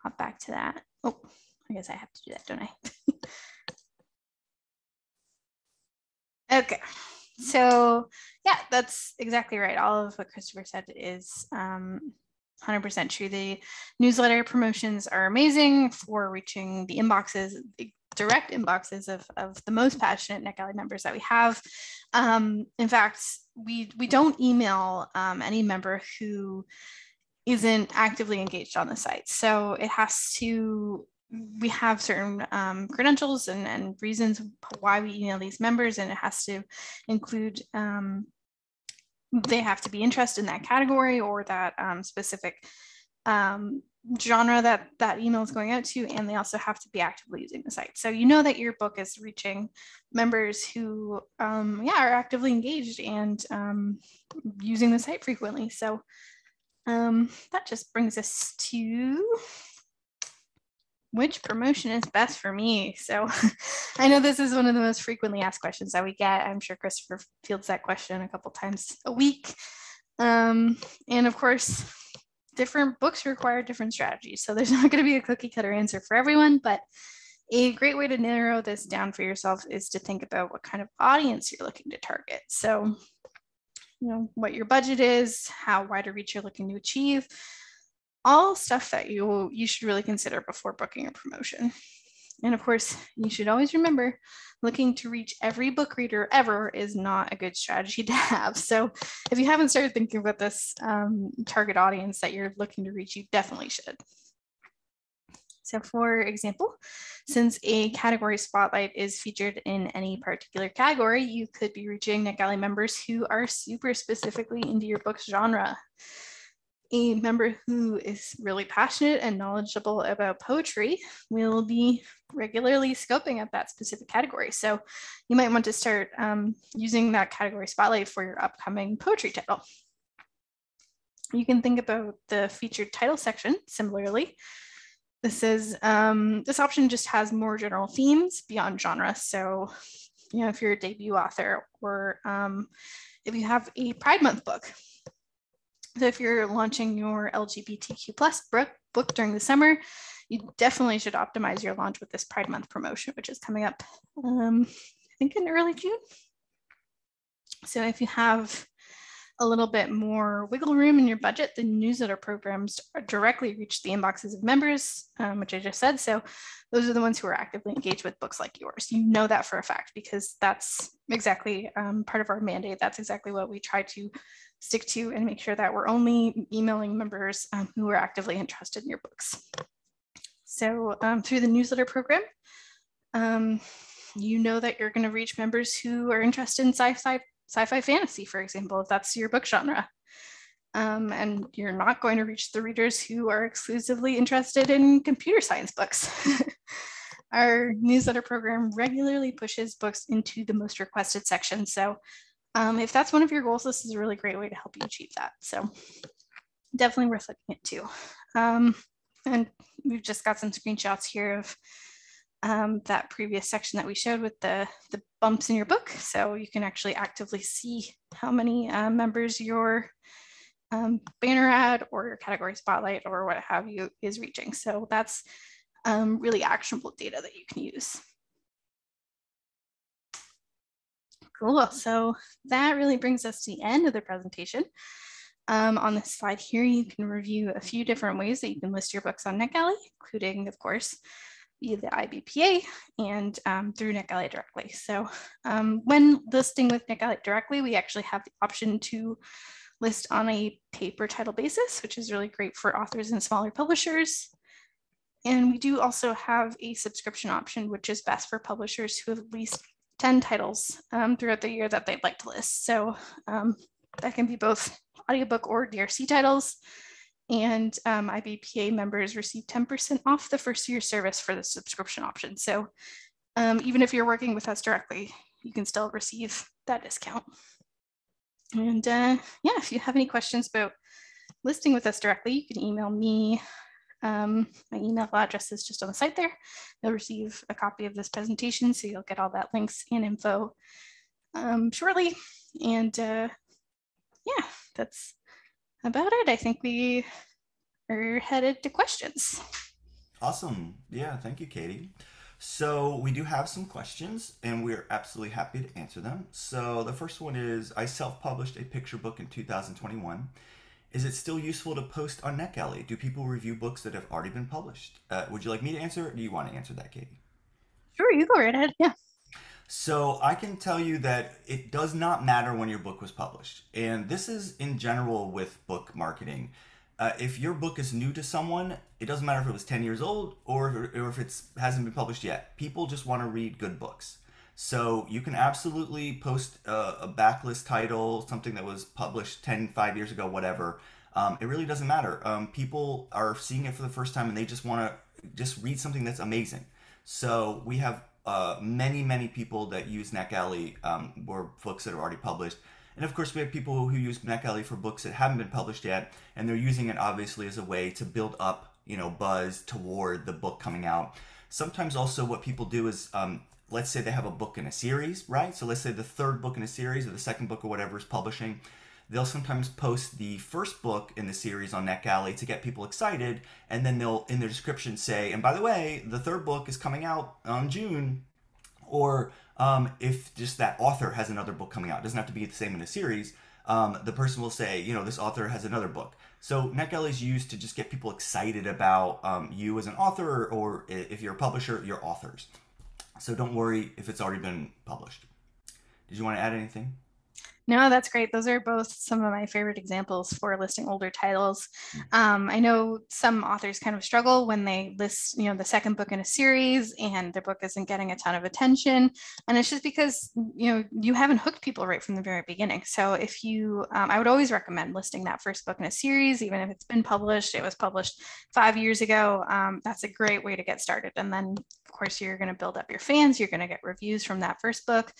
hop back to that. Oh, I guess I have to do that, don't I? Okay, so yeah, that's exactly right. All of what Christopher said is 100% true. The newsletter promotions are amazing for reaching the inboxes, the direct inboxes of the most passionate NetGalley members that we have. In fact, we don't email any member who isn't actively engaged on the site. So it has to, we have certain credentials and reasons why we email these members, and it has to include, they have to be interested in that category or that specific genre that email is going out to, and they also have to be actively using the site. So you know that your book is reaching members who are actively engaged and using the site frequently. So that just brings us to which promotion is best for me. So I know this is one of the most frequently asked questions that we get. I'm sure Christopher fields that question a couple times a week. And of course, different books require different strategies. So there's not going to be a cookie cutter answer for everyone, but a great way to narrow this down for yourself is to think about what kind of audience you're looking to target. So, you know, what your budget is, how wide a reach you're looking to achieve, all stuff that you should really consider before booking a promotion. And of course, you should always remember, looking to reach every book reader ever is not a good strategy to have. So if you haven't started thinking about this target audience that you're looking to reach, you definitely should. So for example, since a category spotlight is featured in any particular category, you could be reaching NetGalley members who are super specifically into your book's genre. A member who is really passionate and knowledgeable about poetry will be regularly scoping at that specific category. So you might want to start using that category spotlight for your upcoming poetry title. You can think about the featured title section similarly. This option just has more general themes beyond genre. So, you know, if you're a debut author or if you have a Pride Month book, so if you're launching your LGBTQ plus book during the summer, you definitely should optimize your launch with this Pride Month promotion, which is coming up, I think in early June. So if you have a little bit more wiggle room in your budget, the newsletter programs directly reach the inboxes of members, which I just said. So those are the ones who are actively engaged with books like yours. You know that for a fact, because that's exactly part of our mandate. That's exactly what we try to stick to and make sure that we're only emailing members who are actively interested in your books. So through the newsletter program, you know that you're going to reach members who are interested in sci-fi fantasy, for example, if that's your book genre. And you're not going to reach the readers who are exclusively interested in computer science books. Our newsletter program regularly pushes books into the most requested section. So if that's one of your goals, this is a really great way to help you achieve that. So definitely worth looking at too. And we've just got some screenshots here of that previous section that we showed with the bumps in your book. So you can actually actively see how many members your banner ad or your category spotlight or what have you is reaching. So that's really actionable data that you can use. Cool, so that really brings us to the end of the presentation. On this slide here, you can review a few different ways that you can list your books on NetGalley, including, of course, via the IBPA and through NetGalley directly. So when listing with NetGalley directly, we actually have the option to list on a pay-per-title basis, which is really great for authors and smaller publishers. And we do also have a subscription option, which is best for publishers who have at least 10 titles throughout the year that they'd like to list. So that can be both audiobook or DRC titles. And IBPA members receive 10% off the first year service for the subscription option. So even if you're working with us directly, you can still receive that discount. And yeah, if you have any questions about listing with us directly, you can email me. My email address is just on the site there. You'll receive a copy of this presentation, so you'll get all that links and info shortly. And yeah, that's about it. I think we are headed to questions. Awesome. Yeah, thank you, Katie. So we do have some questions, and we're absolutely happy to answer them. So the first one is, I self-published a picture book in 2021. Is it still useful to post on NetGalley? Do people review books that have already been published? Would you like me to answer, or do you want to answer that, Katie? Sure, you go right ahead. Yeah. So I can tell you that it does not matter when your book was published. And this is in general with book marketing. If your book is new to someone, it doesn't matter if it was 10 years old or if it hasn't been published yet. People just want to read good books. So you can absolutely post a backlist title, something that was published 5 years ago, whatever. It really doesn't matter. People are seeing it for the first time and they just want to just read something that's amazing. So we have many people that use NetGalley or books that are already published. And of course, we have people who use NetGalley for books that haven't been published yet, and they're using it obviously as a way to build up, buzz toward the book coming out. Sometimes also what people do is, let's say they have a book in a series, right? So let's say the third book in a series or the second book or whatever is publishing. They'll sometimes post the first book in the series on NetGalley to get people excited, and then they'll, in their description, say, and by the way, the third book is coming out on June. Or if just that author has another book coming out, it doesn't have to be the same in a series, the person will say, this author has another book. So NetGalley is used to just get people excited about you as an author, or if you're a publisher, your authors. So don't worry if it's already been published. Did you want to add anything? No, that's great. Those are both some of my favorite examples for listing older titles. I know some authors kind of struggle when they list, the second book in a series and their book isn't getting a ton of attention. And it's just because, you haven't hooked people right from the very beginning. So if you, I would always recommend listing that first book in a series, even if it's been published, it was published 5 years ago. That's a great way to get started. And then, of course, you're going to build up your fans. You're going to get reviews from that first book.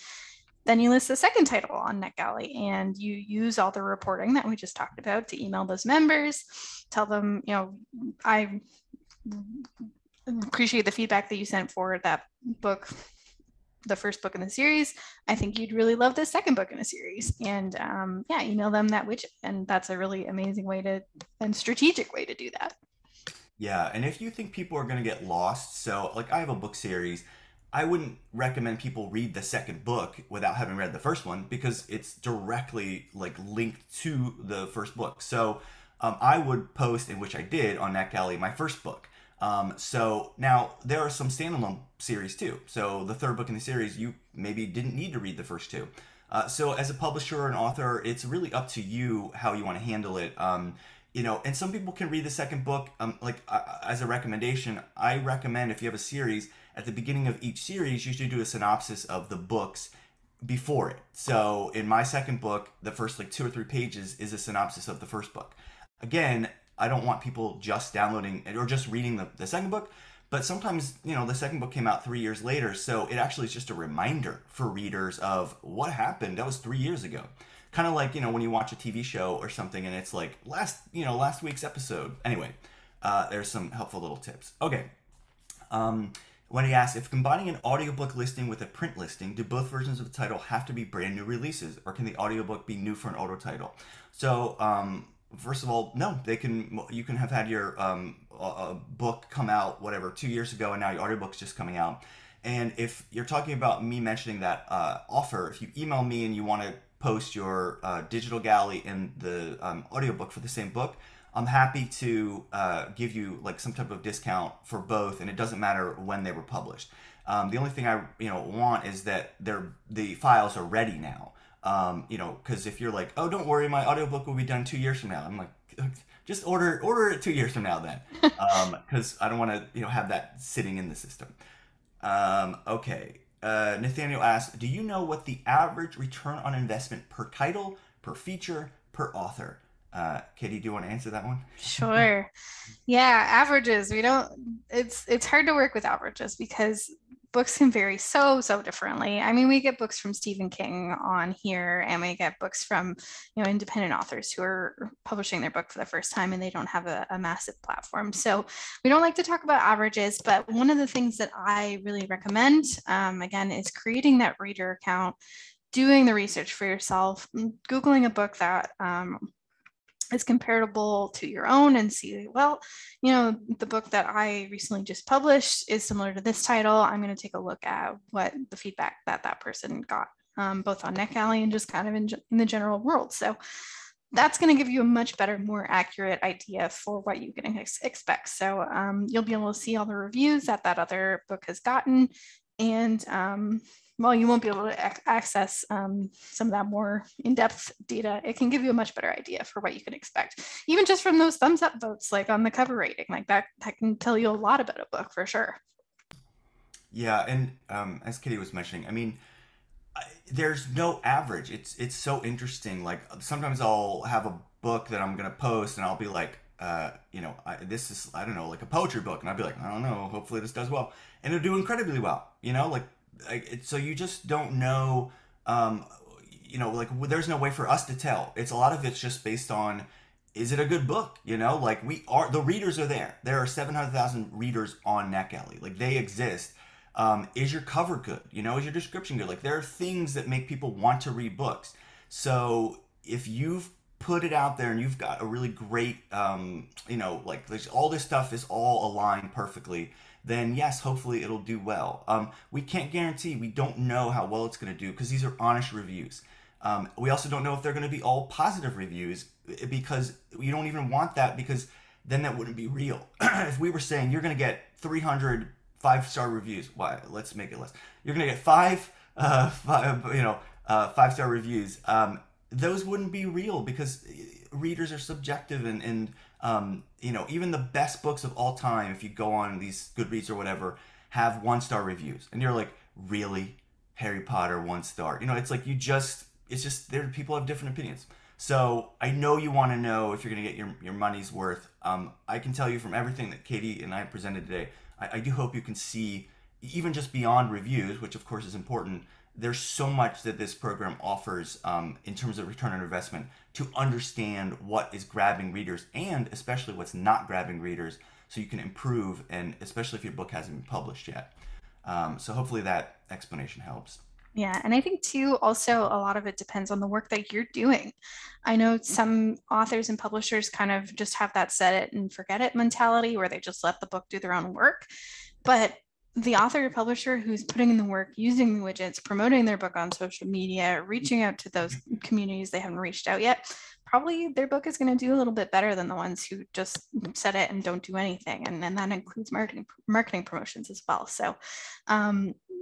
Then you list the second title on NetGalley and you use all the reporting that we just talked about to email those members, tell them, I appreciate the feedback that you sent for that book, the first book in the series. I think you'd really love the second book in the series, and email them that widget. And that's a really amazing way and strategic way to do that. Yeah, and if you think people are going to get lost, so like I have a book series, I wouldn't recommend people read the second book without having read the first one because it's directly linked to the first book. So I would post, in which I did on NetGalley, my first book. So now there are some standalone series too. So the third book in the series, you maybe didn't need to read the first two. So as a publisher or an author, it's really up to you how you want to handle it. And some people can read the second book. As a recommendation, I recommend if you have a series, at the beginning of each series, you should do a synopsis of the books before it. So in my second book, the first 2 or 3 pages is a synopsis of the first book. Again, I don't want people just downloading or just reading the second book, but sometimes, the second book came out 3 years later, so it actually is just a reminder for readers of what happened. That was 3 years ago. Kind of like, when you watch a TV show or something and it's like last week's episode. Anyway, there's some helpful little tips. Okay. When he asks, if combining an audiobook listing with a print listing, do both versions of the title have to be brand new releases, or can the audiobook be new for an auto title? So, first of all, no, you can have had your book come out, 2 years ago, and now your audiobook's just coming out. And if you're talking about me mentioning that offer, if you email me and you want to post your digital galley and the audiobook for the same book, I'm happy to give you some type of discount for both, and it doesn't matter when they were published. The only thing I want is that the files are ready now. Because if you're like, oh, don't worry, my audiobook will be done 2 years from now. I'm like, just order it 2 years from now then, because I don't want to have that sitting in the system. Okay. Nathaniel asks, do you know what the average return on investment per title, per feature, per author? Katie, do you want to answer that one? Sure. Yeah, averages. It's hard to work with averages because books can vary so differently. I mean, we get books from Stephen King on here, and we get books from, independent authors who are publishing their book for the first time and they don't have a massive platform. So we don't like to talk about averages, but one of the things that I really recommend, again, is creating that reader account, doing the research for yourself, Googling a book that is comparable to your own and see, the book that I recently just published is similar to this title. I'm going to take a look at what the feedback that person got, both on NetGalley and just kind of in the general world. So that's going to give you a much better, more accurate idea for what you can expect. So you'll be able to see all the reviews that other book has gotten, and while you won't be able to access some of that more in-depth data, it can give you a much better idea for what you can expect. Even just from those thumbs up votes, like on the cover rating, like that can tell you a lot about a book for sure. Yeah, and as Kitty was mentioning, I mean, there's no average. It's so interesting. Like sometimes I'll have a book that I'm gonna post, and I'll be like, this is, I don't know, like a poetry book, and I'll be like, I don't know, hopefully this does well, and it'll do incredibly well. So you just don't know. Um, like there's no way for us to tell. It's a lot of it's just based on, is it a good book? Like the readers are there. There are 700,000 readers on NetGalley. Like they exist. Is your cover good? Is your description good? Like there are things that make people want to read books. So if you've put it out there and you've got a really great, like there's all this stuff is all aligned perfectly, then yes, hopefully it'll do well. We can't guarantee, we don't know how well it's going to do because these are honest reviews. We also don't know if they're going to be all positive reviews because you don't even want that, because then that wouldn't be real. If we were saying you're going to get 300 5-star reviews, why? Let's make it less. You're going to get 5-star reviews. Those wouldn't be real because readers are subjective, and even the best books of all time, if you go on these Goodreads or whatever, have 1-star reviews, and you're like, really, Harry Potter 1-star? It's like it's just there. People have different opinions. So I know you want to know if you're going to get your money's worth. I can tell you from everything that Katie and I presented today, I do hope you can see, even just beyond reviews, which of course is important, there's so much that this program offers in terms of return on investment to understand what is grabbing readers and especially what's not grabbing readers, so you can improve, and especially if your book hasn't been published yet. So hopefully that explanation helps. Yeah, and I think too, also a lot of it depends on the work that you're doing. I know some authors and publishers kind of just have that set it and forget it mentality where they just let the book do their own work. But the author or publisher who's putting in the work, using the widgets, promoting their book on social media, reaching out to those communities they haven't reached out yet, probably their book is going to do a little bit better than the ones who just set it and don't do anything. And that includes marketing promotions as well. So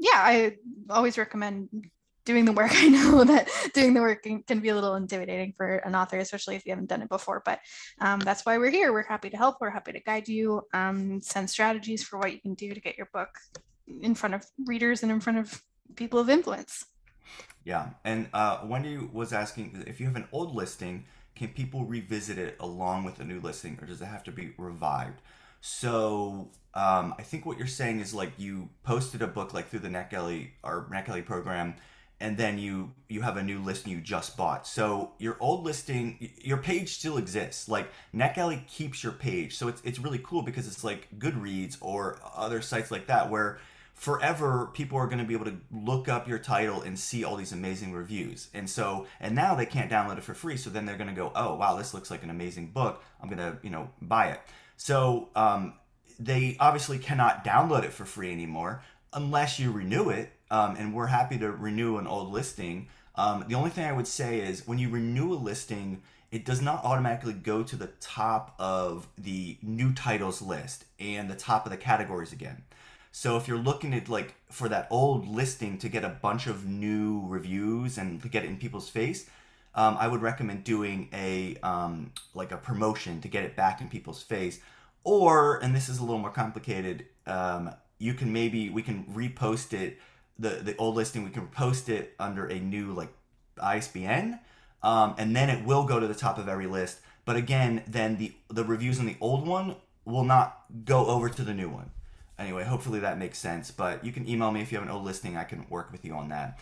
yeah, I always recommend doing the work. I know that doing the work can be a little intimidating for an author, especially if you haven't done it before, but that's why we're here. We're happy to help. We're happy to guide you, send strategies for what you can do to get your book in front of readers and in front of people of influence. Yeah, and Wendy was asking, if you have an old listing, can people revisit it along with a new listing, or does it have to be revived? So I think what you're saying is, like, you posted a book like through the NetGalley or NetGalley program, and then you have a new listing you just bought. So your old listing, your page still exists. Like NetGalley keeps your page, so it's really cool because it's like Goodreads or other sites like that where forever people are going to be able to look up your title and see all these amazing reviews. And now they can't download it for free, so then they're going to go, oh wow, this looks like an amazing book, I'm going to buy it. So they obviously cannot download it for free anymore unless you renew it, and we're happy to renew an old listing. The only thing I would say is when you renew a listing, it does not automatically go to the top of the new titles list and the top of the categories again. So if you're looking at, like, for that old listing to get a bunch of new reviews and to get it in people's face, I would recommend doing a promotion to get it back in people's face. Or, and this is a little more complicated, we can repost it, the old listing, we can post it under a new like ISBN, and then it will go to the top of every list. But again, then the reviews on the old one will not go over to the new one. Anyway, hopefully that makes sense. But you can email me if you have an old listing. I can work with you on that.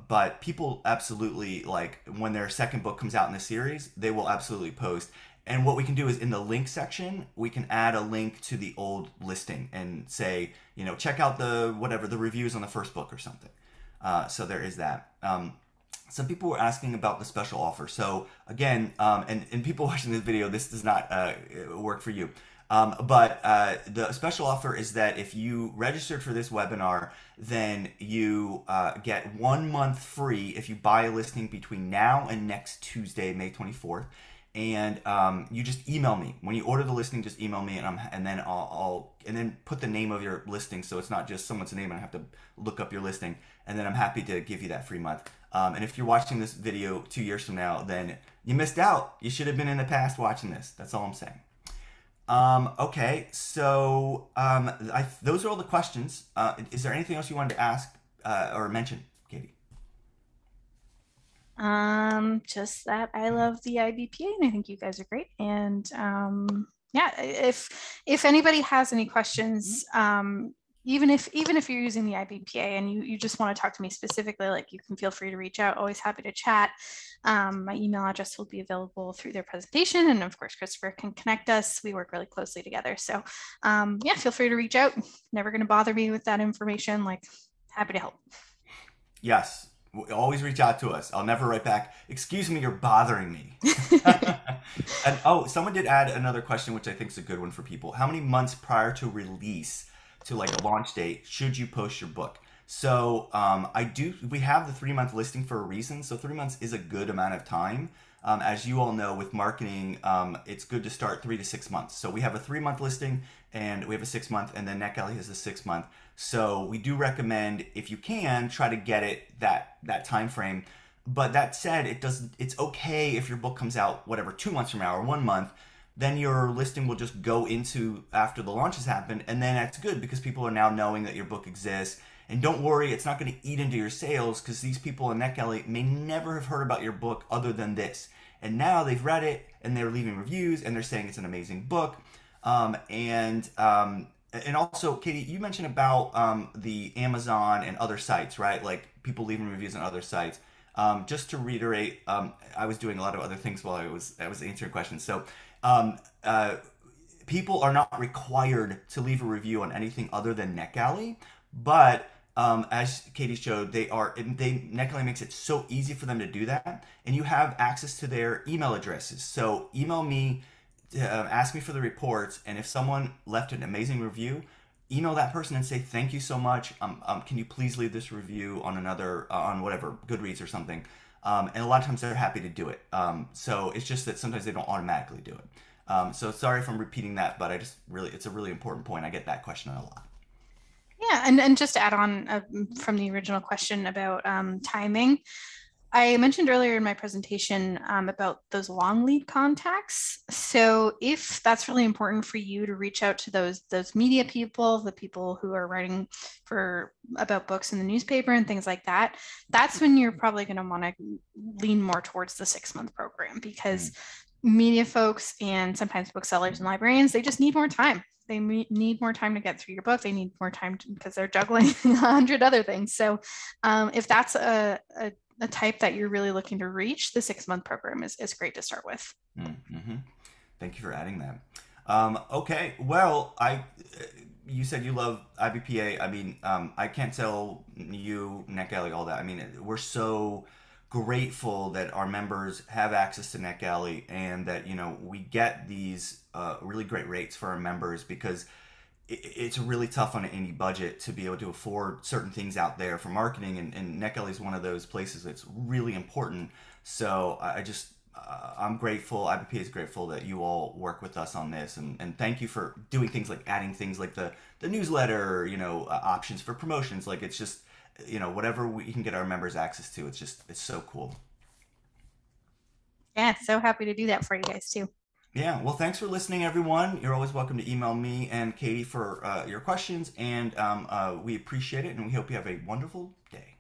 But people absolutely, like, when their second book comes out in the series, they will absolutely post. And what we can do is in the link section, we can add a link to the old listing and say, check out the reviews on the first book or something. So there is that. Some people were asking about the special offer. So again, and people watching this video, this does not work for you. But the special offer is that if you registered for this webinar, then you get 1 month free if you buy a listing between now and next Tuesday, May 24th. and you just email me when you order the listing. Just email me, and then I'll put the name of your listing, so it's not just someone's name and I have to look up your listing. And then I'm happy to give you that free month. And if you're watching this video 2 years from now, then you missed out. You should have been in the past watching this. That's all I'm saying. Okay, so those are all the questions. Is there anything else you wanted to ask or mention, Katie? Just that I love the IBPA and I think you guys are great. And yeah, if anybody has any questions, even if you're using the IBPA and you just want to talk to me specifically, like, you can feel free to reach out. Always happy to chat. My email address will be available through their presentation, and of course Christopher can connect us. We work really closely together, so yeah, feel free to reach out. Never going to bother me with that information. Like, happy to help. Yes, always reach out to us. I'll never write back, excuse me, you're bothering me. And oh, someone did add another question, which I think is a good one for people. How many months prior to release, to like a launch date, should you post your book? So we have the 3-month listing for a reason. So 3 months is a good amount of time. As you all know, with marketing, it's good to start 3 to 6 months. So we have a 3-month listing and we have a 6-month, and then NetGalley has a 6-month. So we do recommend, if you can, try to get it that time frame. But that said, it's okay if your book comes out, whatever, 2 months from now or 1 month. Then your listing will just go into after the launch has happened, and then that's good because people are now knowing that your book exists. And don't worry, it's not going to eat into your sales, because these people in NetGalley may never have heard about your book other than this. And now they've read it and they're leaving reviews and they're saying it's an amazing book. And also, Katie, you mentioned about the Amazon and other sites, right? Like people leaving reviews on other sites. Just to reiterate, I was doing a lot of other things while I was answering questions. So people are not required to leave a review on anything other than NetGalley, but as Katie showed, NetGalley makes it so easy for them to do that, and you have access to their email addresses. So email me, ask me for the reports, and if someone left an amazing review, email that person and say, thank you so much. Can you please leave this review on on whatever, Goodreads or something. And a lot of times they're happy to do it. So it's just that sometimes they don't automatically do it. So sorry if I'm repeating that, but it's a really important point. I get that question a lot. Yeah, and just to add on from the original question about timing, I mentioned earlier in my presentation about those long lead contacts. So if that's really important for you to reach out to those media people, the people who are writing about books in the newspaper and things like that, that's when you're probably going to want to lean more towards the 6-month program, because media folks and sometimes booksellers and librarians, they just need more time. They need more time to get through your book. They need more time because they're juggling 100 other things. So if that's a type that you're really looking to reach, the 6-month program is great to start with. Mm-hmm. Thank you for adding that. Okay, well, you said you love IBPA. I mean, I can't tell you, NetGalley, all that. I mean, we're so grateful that our members have access to NetGalley, and that we get these really great rates for our members, because it's really tough on any budget to be able to afford certain things out there for marketing, and NetGalley is one of those places that's really important. So I'm grateful, IBPA is grateful that you all work with us on this, and thank you for doing things like adding things like the newsletter, options for promotions. Like, it's just, whatever we can get our members access to, it's so cool. Yeah, so happy to do that for you guys too. Yeah, well, thanks for listening, everyone. You're always welcome to email me and Katie for your questions, and we appreciate it, and we hope you have a wonderful day.